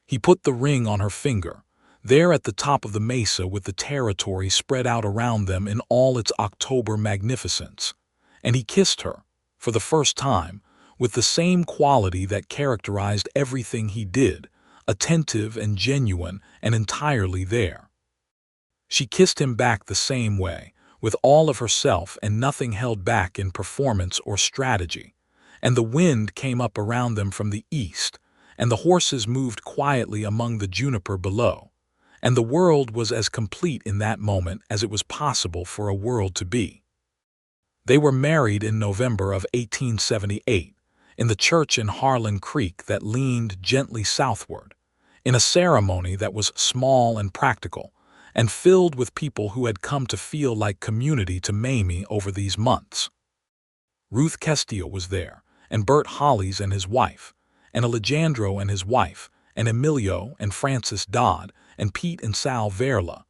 He put the ring on her finger, there at the top of the mesa with the territory spread out around them in all its October magnificence, and he kissed her, for the first time, with the same quality that characterized everything he did, attentive and genuine and entirely there. She kissed him back the same way, with all of herself and nothing held back in performance or strategy, and the wind came up around them from the east, and the horses moved quietly among the juniper below, and the world was as complete in that moment as it was possible for a world to be. They were married in November of 1878, in the church in Harlan Creek that leaned gently southward, in a ceremony that was small and practical, and filled with people who had come to feel like community to Mamie over these months. Ruth Castillo was there, and Bert Hollies and his wife, and Alejandro and his wife, and Emilio and Francis Dodd, and Pete and Sal Verla,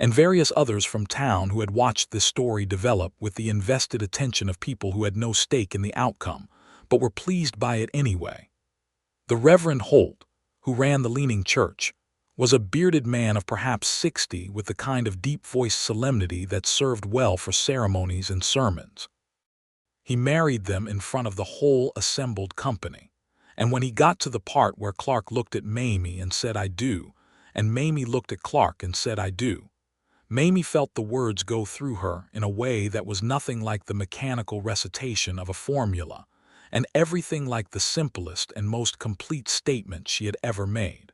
and various others from town who had watched this story develop with the invested attention of people who had no stake in the outcome, but were pleased by it anyway. The Reverend Holt, who ran the leaning church, was a bearded man of perhaps 60 with the kind of deep-voiced solemnity that served well for ceremonies and sermons. He married them in front of the whole assembled company, and when he got to the part where Clark looked at Mamie and said, "I do," and Mamie looked at Clark and said, "I do," Mamie felt the words go through her in a way that was nothing like the mechanical recitation of a formula, and everything like the simplest and most complete statement she had ever made.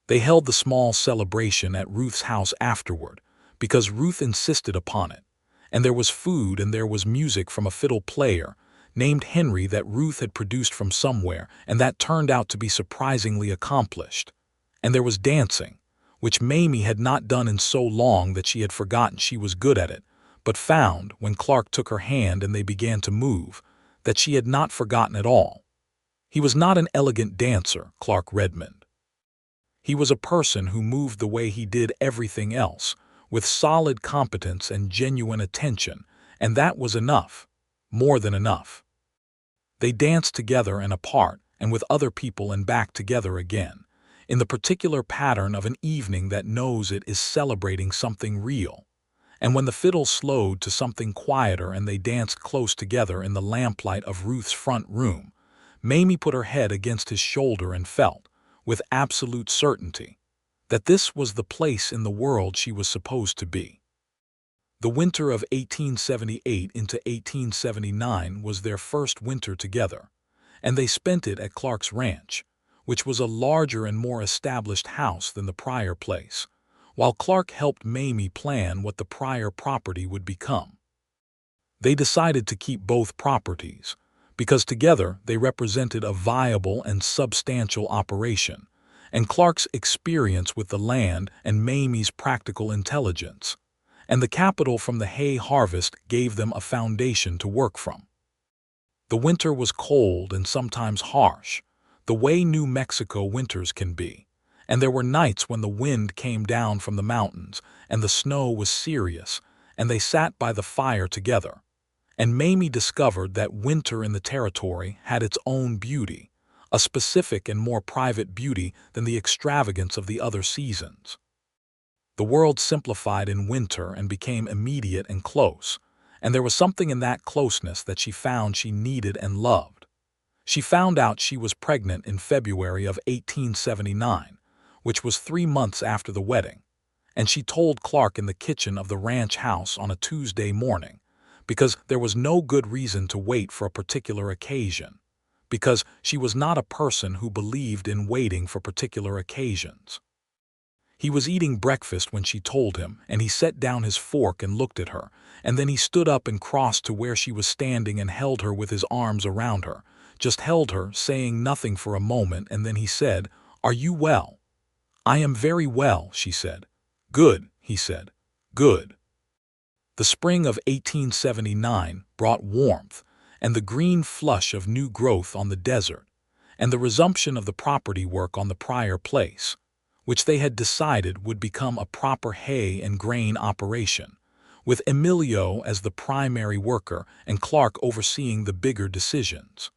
They held the small celebration at Ruth's house afterward, because Ruth insisted upon it, and there was food and there was music from a fiddle player named Henry that Ruth had produced from somewhere, and that turned out to be surprisingly accomplished. And there was dancing, which Mamie had not done in so long that she had forgotten she was good at it, but found, when Clark took her hand and they began to move, that she had not forgotten at all. He was not an elegant dancer, Clark Redmond. He was a person who moved the way he did everything else, with solid competence and genuine attention, and that was enough, more than enough. They danced together and apart, and with other people and back together again, in the particular pattern of an evening that knows it is celebrating something real. And when the fiddle slowed to something quieter and they danced close together in the lamplight of Ruth's front room, Mamie put her head against his shoulder and felt, with absolute certainty, that this was the place in the world she was supposed to be. The winter of 1878 into 1879 was their first winter together, and they spent it at Clark's ranch, which was a larger and more established house than the prior place, while Clark helped Mamie plan what the prior property would become. They decided to keep both properties, because together they represented a viable and substantial operation, and Clark's experience with the land and Mamie's practical intelligence, and the capital from the hay harvest gave them a foundation to work from. The winter was cold and sometimes harsh, the way New Mexico winters can be, and there were nights when the wind came down from the mountains and the snow was serious, and they sat by the fire together. And Mamie discovered that winter in the territory had its own beauty, a specific and more private beauty than the extravagance of the other seasons. The world simplified in winter and became immediate and close, and there was something in that closeness that she found she needed and loved. She found out she was pregnant in February of 1879, which was 3 months after the wedding, and she told Clark in the kitchen of the ranch house on a Tuesday morning, because there was no good reason to wait for a particular occasion, because she was not a person who believed in waiting for particular occasions. He was eating breakfast when she told him, and he set down his fork and looked at her, and then he stood up and crossed to where she was standing and held her with his arms around her, just held her, saying nothing for a moment, and then he said, "Are you well?" "I am very well," she said. "Good," he said. "Good." The spring of 1879 brought warmth and the green flush of new growth on the desert, and the resumption of the property work on the prior place, which they had decided would become a proper hay and grain operation, with Emilio as the primary worker and Clark overseeing the bigger decisions.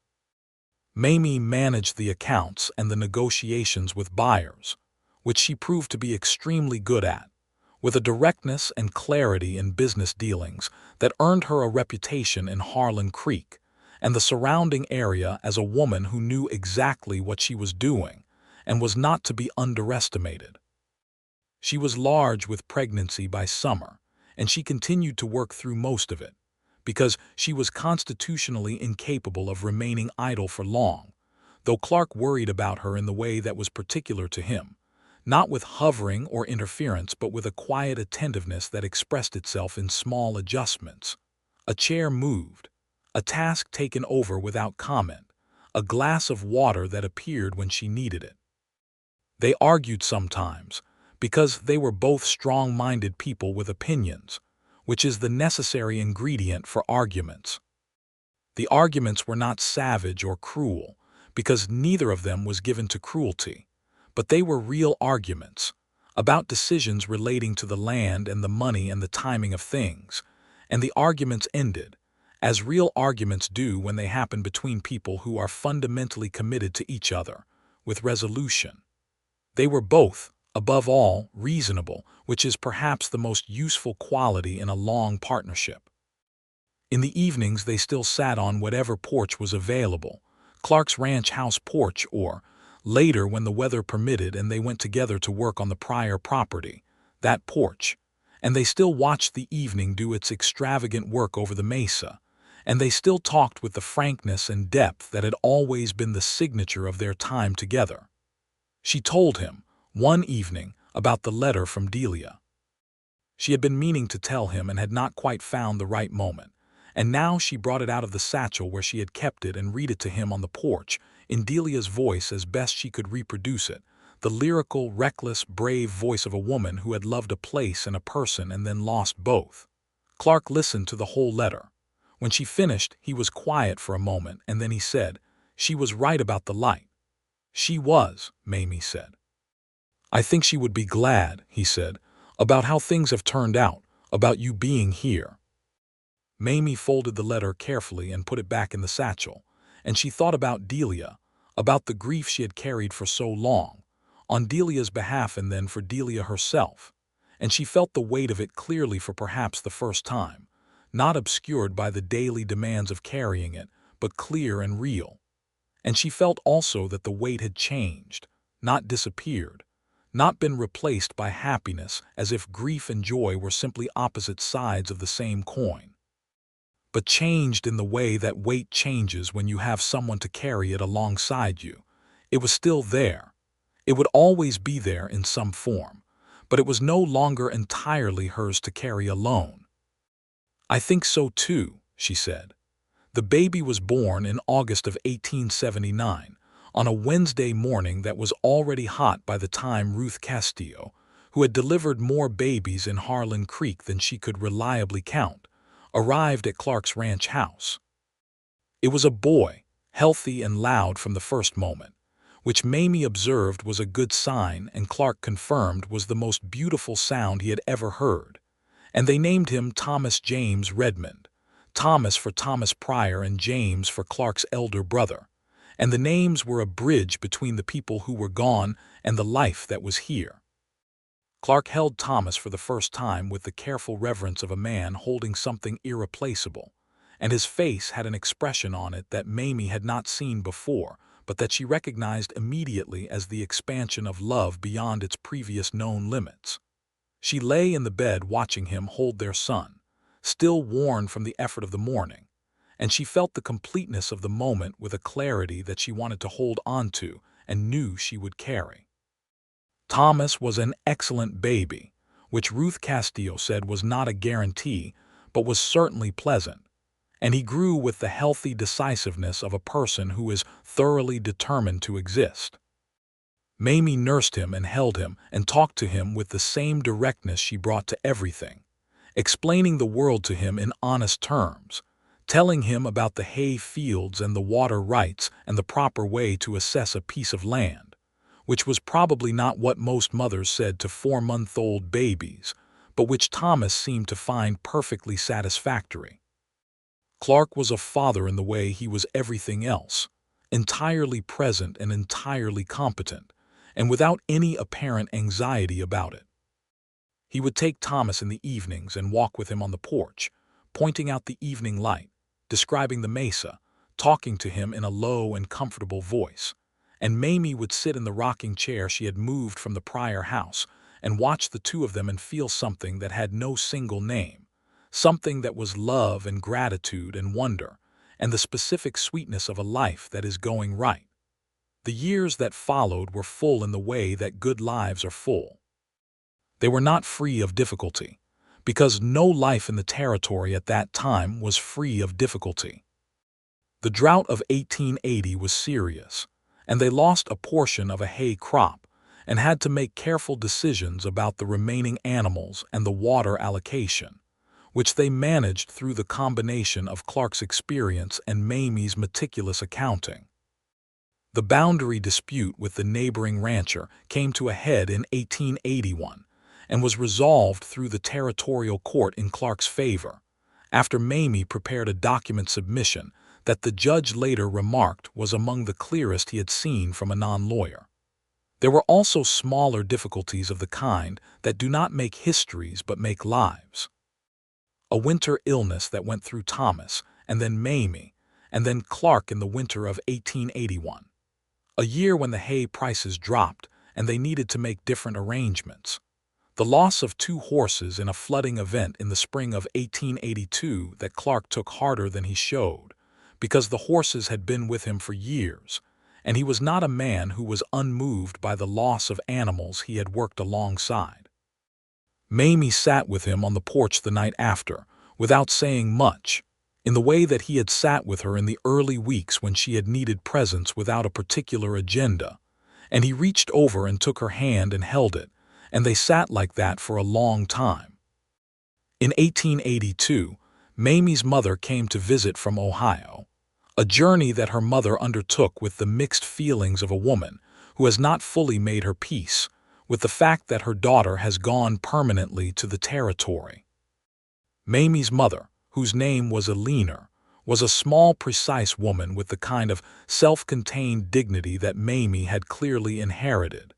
Mamie managed the accounts and the negotiations with buyers, which she proved to be extremely good at, with a directness and clarity in business dealings that earned her a reputation in Harlan Creek and the surrounding area as a woman who knew exactly what she was doing and was not to be underestimated. She was large with pregnancy by summer, and she continued to work through most of it, because she was constitutionally incapable of remaining idle for long, though Clark worried about her in the way that was particular to him, not with hovering or interference but with a quiet attentiveness that expressed itself in small adjustments. A chair moved, a task taken over without comment, a glass of water that appeared when she needed it. They argued sometimes, because they were both strong-minded people with opinions, which is the necessary ingredient for arguments. The arguments were not savage or cruel, because neither of them was given to cruelty, but they were real arguments, about decisions relating to the land and the money and the timing of things, and the arguments ended, as real arguments do when they happen between people who are fundamentally committed to each other, with resolution. They were both, above all, reasonable, which is perhaps the most useful quality in a long partnership. In the evenings they still sat on whatever porch was available, Clark's ranch house porch or, later when the weather permitted and they went together to work on the prior property, that porch, and they still watched the evening do its extravagant work over the mesa, and they still talked with the frankness and depth that had always been the signature of their time together. She told him, one evening, about the letter from Delia. She had been meaning to tell him and had not quite found the right moment, and now she brought it out of the satchel where she had kept it and read it to him on the porch, in Delia's voice as best she could reproduce it, the lyrical, reckless, brave voice of a woman who had loved a place and a person and then lost both. Clark listened to the whole letter. When she finished, he was quiet for a moment, and then he said, "She was right about the light." "She was," Mamie said. "I think she would be glad," he said, "about how things have turned out, about you being here." Mamie folded the letter carefully and put it back in the satchel, and she thought about Delia, about the grief she had carried for so long, on Delia's behalf and then for Delia herself, and she felt the weight of it clearly for perhaps the first time, not obscured by the daily demands of carrying it, but clear and real. And she felt also that the weight had changed, not disappeared, not been replaced by happiness as if grief and joy were simply opposite sides of the same coin, but changed in the way that weight changes when you have someone to carry it alongside you. It was still there. It would always be there in some form, but it was no longer entirely hers to carry alone. "I think so too," she said. The baby was born in August of 1879, on a Wednesday morning that was already hot by the time Ruth Castillo, who had delivered more babies in Harlan Creek than she could reliably count, arrived at Clark's ranch house. It was a boy, healthy and loud from the first moment, which Mamie observed was a good sign and Clark confirmed was the most beautiful sound he had ever heard, and they named him Thomas James Redmond. Thomas for Thomas Pryor and James for Clark's elder brother, and the names were a bridge between the people who were gone and the life that was here. Clark held Thomas for the first time with the careful reverence of a man holding something irreplaceable, and his face had an expression on it that Mamie had not seen before, but that she recognized immediately as the expansion of love beyond its previous known limits. She lay in the bed watching him hold their son, still worn from the effort of the morning, and she felt the completeness of the moment with a clarity that she wanted to hold on to and knew she would carry. Thomas was an excellent baby, which Ruth Castillo said was not a guarantee, but was certainly pleasant, and he grew with the healthy decisiveness of a person who is thoroughly determined to exist. Mamie nursed him and held him and talked to him with the same directness she brought to everything, explaining the world to him in honest terms, telling him about the hay fields and the water rights and the proper way to assess a piece of land, which was probably not what most mothers said to 4-month-old babies, but which Thomas seemed to find perfectly satisfactory. Clark was a father in the way he was everything else, entirely present and entirely competent, and without any apparent anxiety about it. He would take Thomas in the evenings and walk with him on the porch, pointing out the evening light, describing the mesa, talking to him in a low and comfortable voice, and Mamie would sit in the rocking chair she had moved from the Pryor house and watch the two of them and feel something that had no single name, something that was love and gratitude and wonder, and the specific sweetness of a life that is going right. The years that followed were full in the way that good lives are full. They were not free of difficulty, because no life in the territory at that time was free of difficulty. The drought of 1880 was serious, and they lost a portion of a hay crop and had to make careful decisions about the remaining animals and the water allocation, which they managed through the combination of Clark's experience and Mamie's meticulous accounting. The boundary dispute with the neighboring rancher came to a head in 1881 and was resolved through the territorial court in Clark's favor, after Mamie prepared a document submission that the judge later remarked was among the clearest he had seen from a non-lawyer. There were also smaller difficulties of the kind that do not make histories but make lives. A winter illness that went through Thomas, and then Mamie, and then Clark in the winter of 1881. A year when the hay prices dropped and they needed to make different arrangements. The loss of 2 horses in a flooding event in the spring of 1882 that Clark took harder than he showed, because the horses had been with him for years, and he was not a man who was unmoved by the loss of animals he had worked alongside. Mamie sat with him on the porch the night after, without saying much, in the way that he had sat with her in the early weeks when she had needed presence without a particular agenda, and he reached over and took her hand and held it, and they sat like that for a long time. In 1882, Mamie's mother came to visit from Ohio, a journey that her mother undertook with the mixed feelings of a woman who has not fully made her peace with the fact that her daughter has gone permanently to the territory. Mamie's mother, whose name was Eleanor, was a small, precise woman with the kind of self-contained dignity that Mamie had clearly inherited,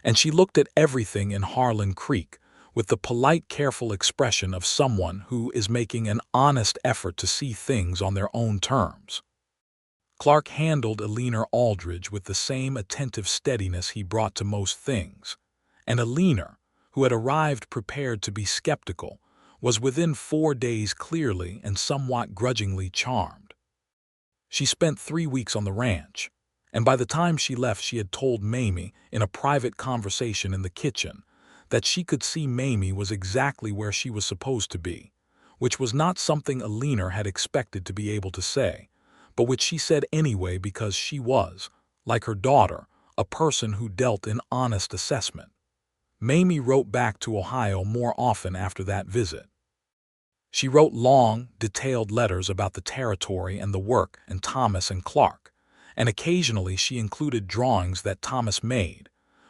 and she looked at everything in Harlan Creek with the polite, careful expression of someone who is making an honest effort to see things on their own terms. Clark handled Mamie Aldridge with the same attentive steadiness he brought to most things, and Mamie, who had arrived prepared to be skeptical, was within 4 days clearly and somewhat grudgingly charmed. She spent 3 weeks on the ranch, and by the time she left she had told Mamie in a private conversation in the kitchen that she could see Mamie was exactly where she was supposed to be, which was not something Mamie had expected to be able to say, but which she said anyway because she was, like her daughter, a person who dealt in honest assessment. Mamie wrote back to Ohio more often after that visit. She wrote long, detailed letters about the territory and the work and Thomas and Clark, and occasionally she included drawings that Thomas made,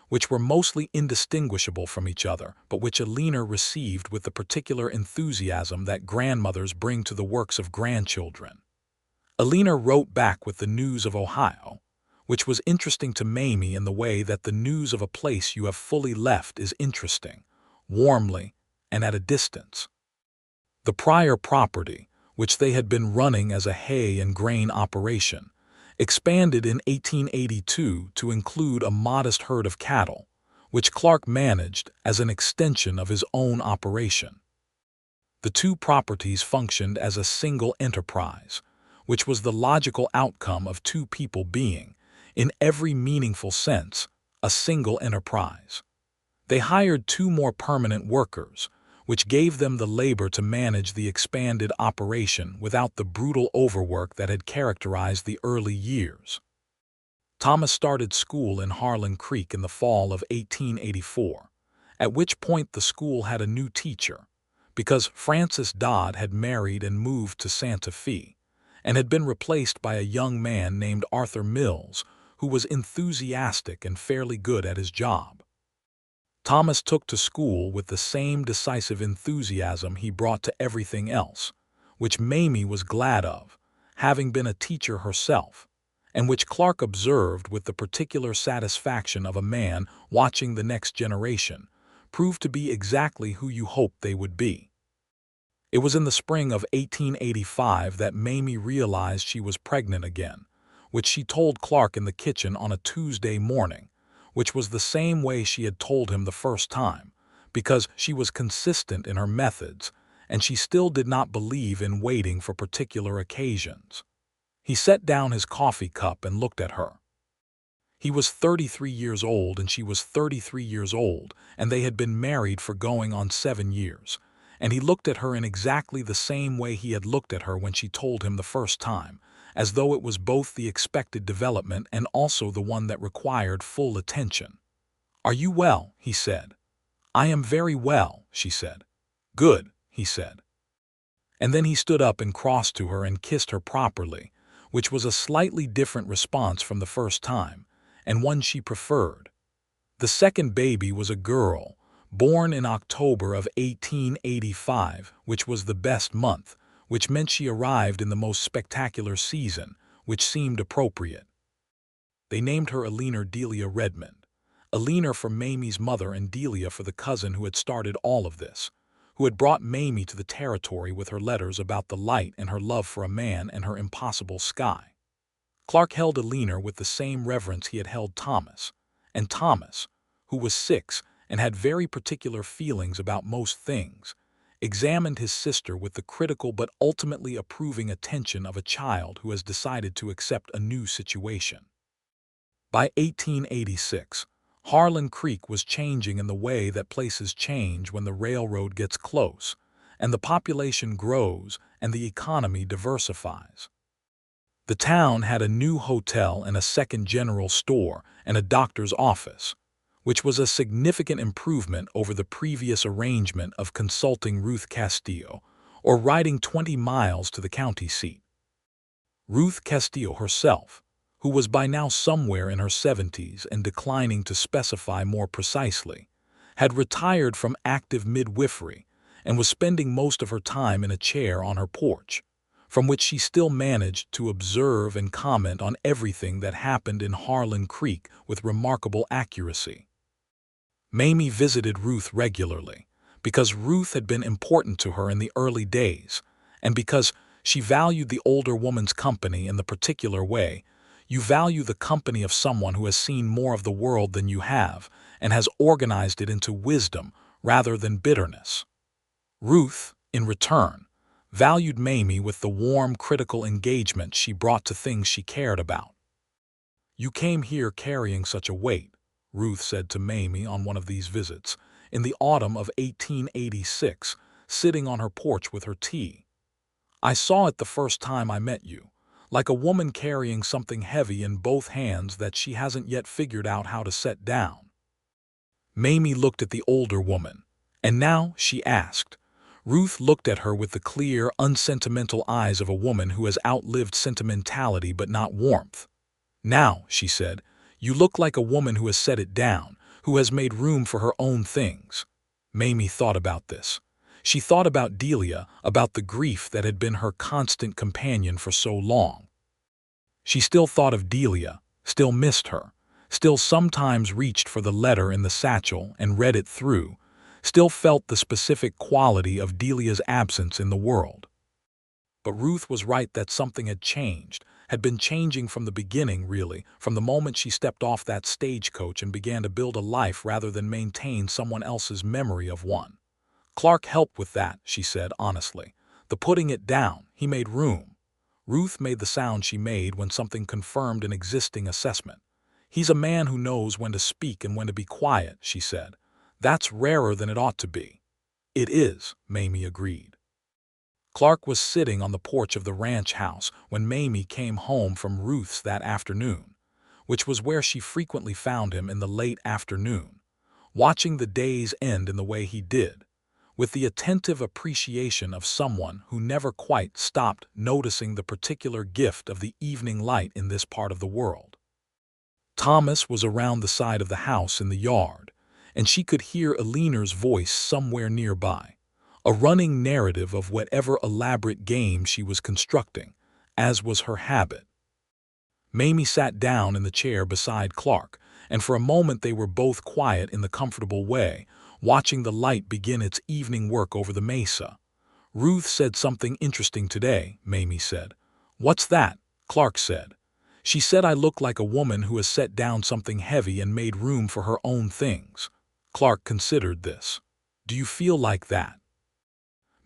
which were mostly indistinguishable from each other, but which Mamie received with the particular enthusiasm that grandmothers bring to the works of grandchildren. Mamie wrote back with the news of Ohio, which was interesting to Mamie in the way that the news of a place you have fully left is interesting, warmly, and at a distance. The prior property, which they had been running as a hay and grain operation, expanded in 1882 to include a modest herd of cattle, which Clark managed as an extension of his own operation. The two properties functioned as a single enterprise, which was the logical outcome of two people being, in every meaningful sense, a single enterprise. They hired 2 more permanent workers, which gave them the labor to manage the expanded operation without the brutal overwork that had characterized the early years. Thomas started school in Harlan Creek in the fall of 1884, at which point the school had a new teacher, because Frances Dodd had married and moved to Santa Fe, and had been replaced by a young man named Arthur Mills, who was enthusiastic and fairly good at his job. Thomas took to school with the same decisive enthusiasm he brought to everything else, which Mamie was glad of, having been a teacher herself, and which Clark observed with the particular satisfaction of a man watching the next generation prove to be exactly who you hoped they would be. It was in the spring of 1885 that Mamie realized she was pregnant again, which she told Clark in the kitchen on a Tuesday morning, which was the same way she had told him the first time, because she was consistent in her methods, and she still did not believe in waiting for particular occasions. He set down his coffee cup and looked at her. He was 33 years old and she was 33 years old, and they had been married for going on 7 years, and he looked at her in exactly the same way he had looked at her when she told him the first time, as though it was both the expected development and also the one that required full attention. "Are you well?" he said. "I am very well," she said. "Good," he said. And then he stood up and crossed to her and kissed her properly, which was a slightly different response from the first time, and one she preferred. The second baby was a girl, born in October of 1885, which was the best month, which meant she arrived in the most spectacular season, which seemed appropriate. They named her Mamie Delia Redmond, Mamie for Mamie's mother and Delia for the cousin who had started all of this, who had brought Mamie to the territory with her letters about the light and her love for a man and her impossible sky. Clark held Mamie with the same reverence he had held Thomas, and Thomas, who was 6 and had very particular feelings about most things, examined his sister with the critical but ultimately approving attention of a child who has decided to accept a new situation. By 1886, Harlan Creek was changing in the way that places change when the railroad gets close, and the population grows and the economy diversifies. The town had a new hotel and a second general store and a doctor's office, which was a significant improvement over the previous arrangement of consulting Ruth Castillo or riding 20 miles to the county seat. Ruth Castillo herself, who was by now somewhere in her 70s and declining to specify more precisely, had retired from active midwifery and was spending most of her time in a chair on her porch, from which she still managed to observe and comment on everything that happened in Harlan Creek with remarkable accuracy. Mamie visited Ruth regularly, because Ruth had been important to her in the early days, and because she valued the older woman's company in the particular way you value the company of someone who has seen more of the world than you have and has organized it into wisdom rather than bitterness. Ruth, in return, valued Mamie with the warm, critical engagement she brought to things she cared about. "You came here carrying such a weight," Ruth said to Mamie on one of these visits, in the autumn of 1886, sitting on her porch with her tea. "I saw it the first time I met you, like a woman carrying something heavy in both hands that she hasn't yet figured out how to set down." Mamie looked at the older woman, and now she asked. Ruth looked at her with the clear, unsentimental eyes of a woman who has outlived sentimentality but not warmth. "Now," she said, "you look like a woman who has set it down, who has made room for her own things." Mamie thought about this. She thought about Delia, about the grief that had been her constant companion for so long. She still thought of Delia, still missed her, still sometimes reached for the letter in the satchel and read it through, still felt the specific quality of Delia's absence in the world. But Ruth was right that something had changed, had been changing from the beginning, really, from the moment she stepped off that stagecoach and began to build a life rather than maintain someone else's memory of one. "Clark helped with that," she said honestly. "The putting it down, he made room." Ruth made the sound she made when something confirmed an existing assessment. "He's a man who knows when to speak and when to be quiet," she said. "That's rarer than it ought to be." "It is," Mamie agreed. Clark was sitting on the porch of the ranch house when Mamie came home from Ruth's that afternoon, which was where she frequently found him in the late afternoon, watching the day's end in the way he did, with the attentive appreciation of someone who never quite stopped noticing the particular gift of the evening light in this part of the world. Thomas was around the side of the house in the yard, and she could hear Eleanor's voice somewhere nearby, a running narrative of whatever elaborate game she was constructing, as was her habit. Mamie sat down in the chair beside Clark, and for a moment they were both quiet in the comfortable way, watching the light begin its evening work over the mesa. "Ruth said something interesting today," Mamie said. "What's that?" Clark said. "She said I look like a woman who has set down something heavy and made room for her own things." Clark considered this. "Do you feel like that?"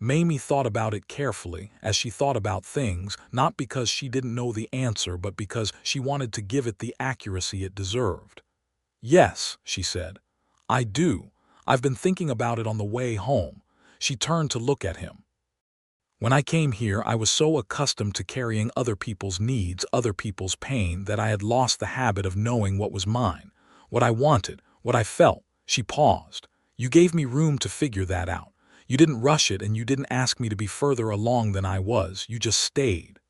Mamie thought about it carefully, as she thought about things, not because she didn't know the answer but because she wanted to give it the accuracy it deserved. "Yes," she said. "I do. I've been thinking about it on the way home." She turned to look at him. "When I came here, I was so accustomed to carrying other people's needs, other people's pain, that I had lost the habit of knowing what was mine, what I wanted, what I felt." She paused. "You gave me room to figure that out. You didn't rush it and you didn't ask me to be further along than I was. You just stayed."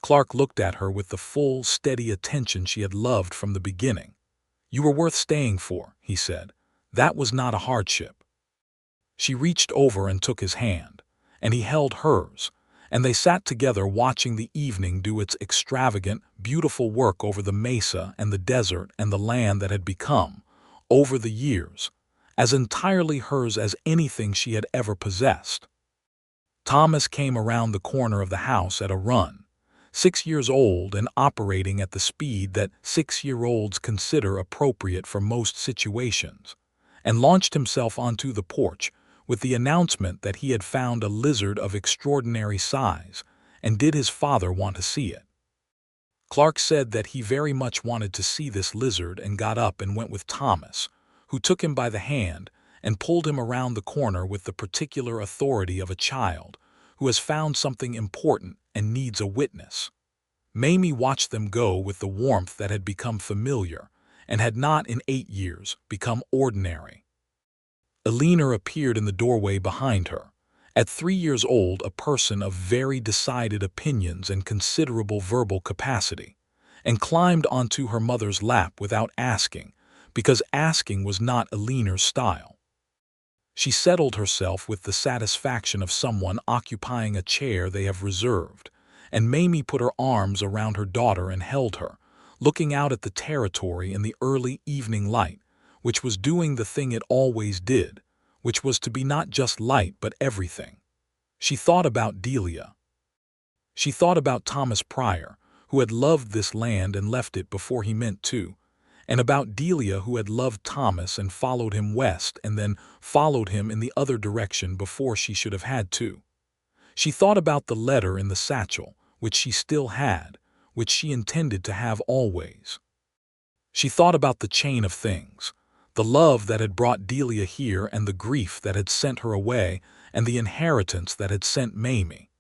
Clark looked at her with the full, steady attention she had loved from the beginning. "You were worth staying for," he said. "That was not a hardship." She reached over and took his hand, and he held hers, and they sat together watching the evening do its extravagant, beautiful work over the mesa and the desert and the land that had become, over the years, as entirely hers as anything she had ever possessed. Thomas came around the corner of the house at a run, 6 years old and operating at the speed that 6-year-olds consider appropriate for most situations, and launched himself onto the porch with the announcement that he had found a lizard of extraordinary size, and did his father want to see it. Clark said that he very much wanted to see this lizard and got up and went with Thomas, who took him by the hand and pulled him around the corner with the particular authority of a child who has found something important and needs a witness. Mamie watched them go with the warmth that had become familiar and had not in 8 years become ordinary. Eleanor appeared in the doorway behind her, at 3 years old a person of very decided opinions and considerable verbal capacity, and climbed onto her mother's lap without asking, because asking was not Eleanor's style. She settled herself with the satisfaction of someone occupying a chair they have reserved, and Mamie put her arms around her daughter and held her, looking out at the territory in the early evening light, which was doing the thing it always did, which was to be not just light but everything. She thought about Delia. She thought about Thomas Pryor, who had loved this land and left it before he meant to, and about Delia, who had loved Thomas and followed him west and then followed him in the other direction before she should have had to. She thought about the letter in the satchel, which she still had, which she intended to have always. She thought about the chain of things, the love that had brought Delia here and the grief that had sent her away and the inheritance that had sent Mamie,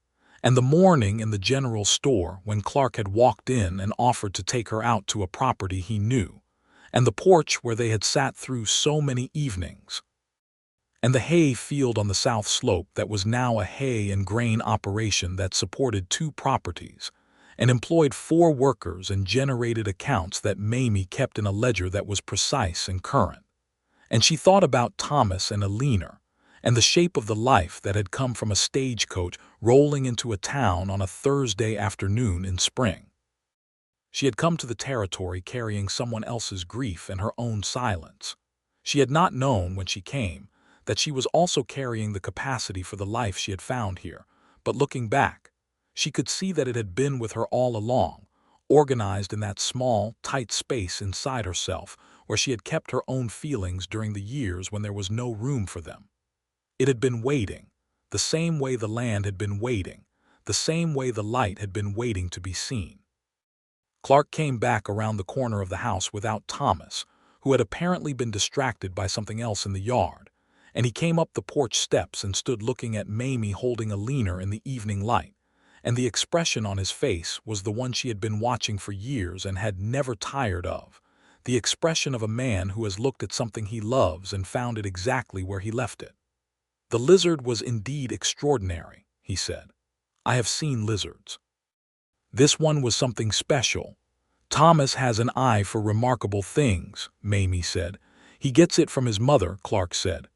and the morning in the general store when Clark had walked in and offered to take her out to a property he knew, and the porch where they had sat through so many evenings, and the hay field on the south slope that was now a hay and grain operation that supported 2 properties and employed 4 workers and generated accounts that Mamie kept in a ledger that was precise and current. And she thought about Thomas and Alina, and the shape of the life that had come from a stagecoach rolling into a town on a Thursday afternoon in spring. She had come to the territory carrying someone else's grief and her own silence. She had not known when she came that she was also carrying the capacity for the life she had found here, but looking back, she could see that it had been with her all along, organized in that small, tight space inside herself where she had kept her own feelings during the years when there was no room for them. It had been waiting, the same way the land had been waiting, the same way the light had been waiting to be seen. Clark came back around the corner of the house without Thomas, who had apparently been distracted by something else in the yard, and he came up the porch steps and stood looking at Mamie holding Alina in the evening light, and the expression on his face was the one she had been watching for years and had never tired of, the expression of a man who has looked at something he loves and found it exactly where he left it. "The lizard was indeed extraordinary," he said. "I have seen lizards. This one was something special. Thomas has an eye for remarkable things," Mamie said. "He gets it from his mother," Clark said.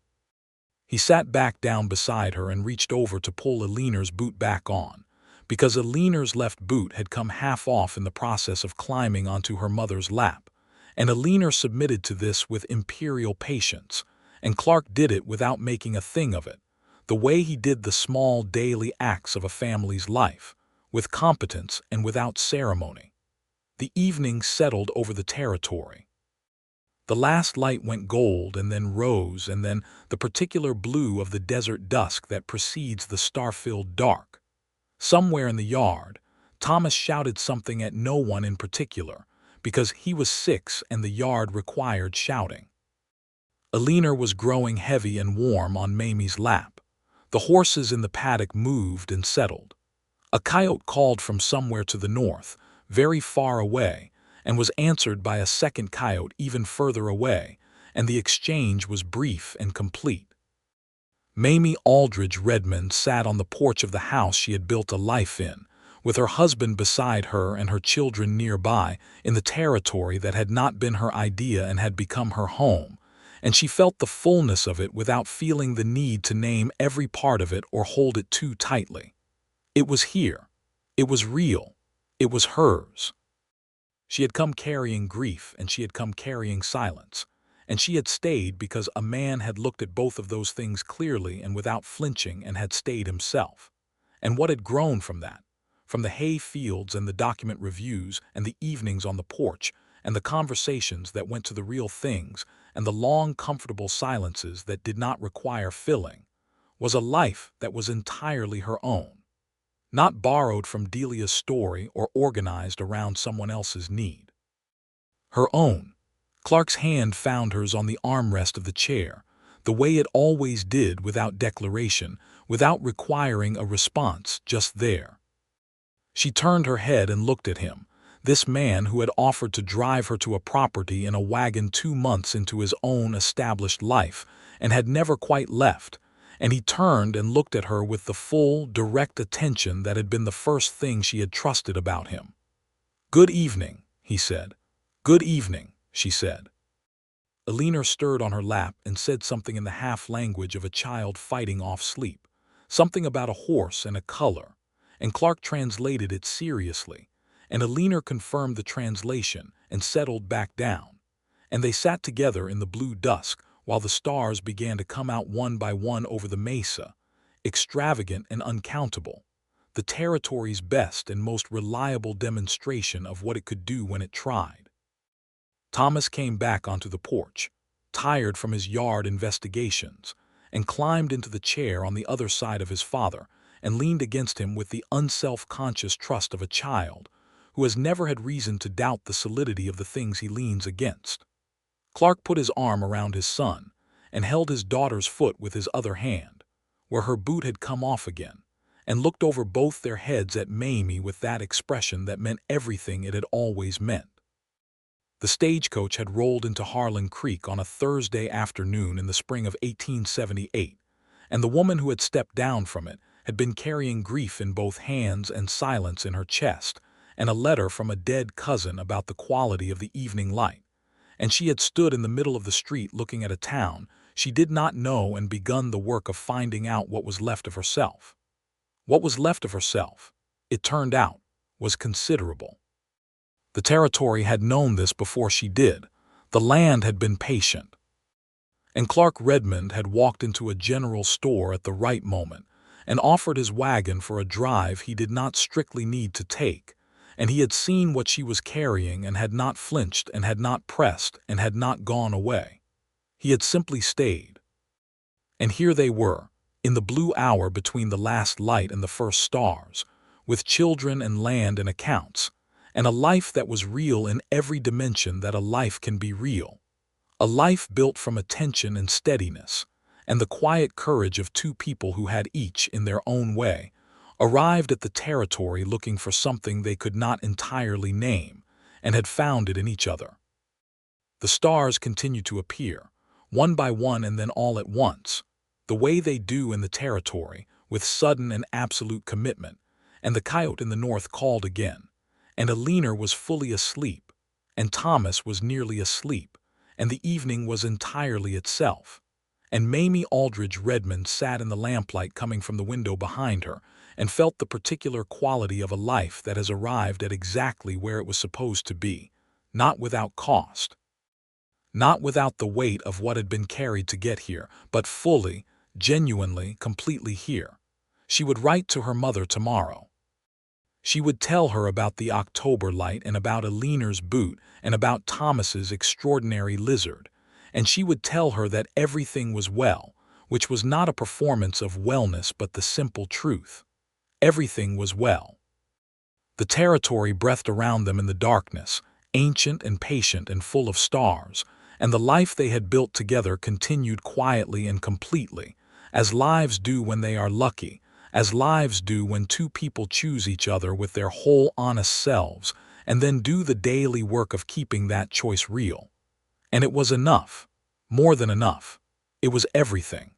He sat back down beside her and reached over to pull Alina's boot back on, because Alina's left boot had come half off in the process of climbing onto her mother's lap, and Alina submitted to this with imperial patience, and Clark did it without making a thing of it, the way he did the small daily acts of a family's life, with competence and without ceremony. The evening settled over the territory. The last light went gold and then rose and then the particular blue of the desert dusk that precedes the star-filled dark. Somewhere in the yard, Thomas shouted something at no one in particular, because he was 6 and the yard required shouting. Alina was growing heavy and warm on Mamie's lap. The horses in the paddock moved and settled. A coyote called from somewhere to the north, very far away, and was answered by a second coyote even further away, and the exchange was brief and complete. Mamie Aldridge Redmond sat on the porch of the house she had built a life in, with her husband beside her and her children nearby, in the territory that had not been her idea and had become her home, and she felt the fullness of it without feeling the need to name every part of it or hold it too tightly. It was here. It was real. It was hers. She had come carrying grief and she had come carrying silence, and she had stayed because a man had looked at both of those things clearly and without flinching and had stayed himself. And what had grown from that? From the hay fields and the document reviews and the evenings on the porch and the conversations that went to the real things and the long, comfortable silences that did not require filling, was a life that was entirely her own, not borrowed from Delia's story or organized around someone else's need. Her own. Clark's hand found hers on the armrest of the chair, the way it always did, without declaration, without requiring a response, just there. She turned her head and looked at him, this man who had offered to drive her to a property in a wagon 2 months into his own established life and had never quite left, and he turned and looked at her with the full, direct attention that had been the first thing she had trusted about him. "Good evening," he said. "Good evening," she said. Alina stirred on her lap and said something in the half language of a child fighting off sleep, something about a horse and a color, and Clark translated it seriously, and a leaner confirmed the translation and settled back down. And they sat together in the blue dusk while the stars began to come out one by one over the mesa, extravagant and uncountable, the territory's best and most reliable demonstration of what it could do when it tried. Thomas came back onto the porch, tired from his yard investigations, and climbed into the chair on the other side of his father and leaned against him with the unself-conscious trust of a child who has never had reason to doubt the solidity of the things he leans against. Clark put his arm around his son and held his daughter's foot with his other hand, where her boot had come off again, and looked over both their heads at Mamie with that expression that meant everything it had always meant. The stagecoach had rolled into Harlan Creek on a Thursday afternoon in the spring of 1878, and the woman who had stepped down from it had been carrying grief in both hands and silence in her chest, and a letter from a dead cousin about the quality of the evening light. And she had stood in the middle of the street looking at a town she did not know and begun the work of finding out what was left of herself. What was left of herself, it turned out, was considerable. The territory had known this before she did. The land had been patient. And Clark Redmond had walked into a general store at the right moment and offered his wagon for a drive he did not strictly need to take, and he had seen what she was carrying and had not flinched and had not pressed and had not gone away. He had simply stayed. And here they were, in the blue hour between the last light and the first stars, with children and land and accounts, and a life that was real in every dimension that a life can be real. A life built from attention and steadiness, and the quiet courage of two people who had each, in their own way, arrived at the territory looking for something they could not entirely name, and had found it in each other. The stars continued to appear, one by one and then all at once, the way they do in the territory, with sudden and absolute commitment, and the coyote in the north called again, and a leaner was fully asleep, and Thomas was nearly asleep, and the evening was entirely itself, and Mamie Aldridge Redmond sat in the lamplight coming from the window behind her, and felt the particular quality of a life that has arrived at exactly where it was supposed to be, not without cost, not without the weight of what had been carried to get here, but fully, genuinely, completely here. She would write to her mother tomorrow. She would tell her about the October light and about Alina's boot and about Thomas's extraordinary lizard, and she would tell her that everything was well, which was not a performance of wellness but the simple truth. Everything was well. The territory breathed around them in the darkness, ancient and patient and full of stars, and the life they had built together continued quietly and completely, as lives do when they are lucky, as lives do when two people choose each other with their whole honest selves and then do the daily work of keeping that choice real. And it was enough, more than enough. It was everything.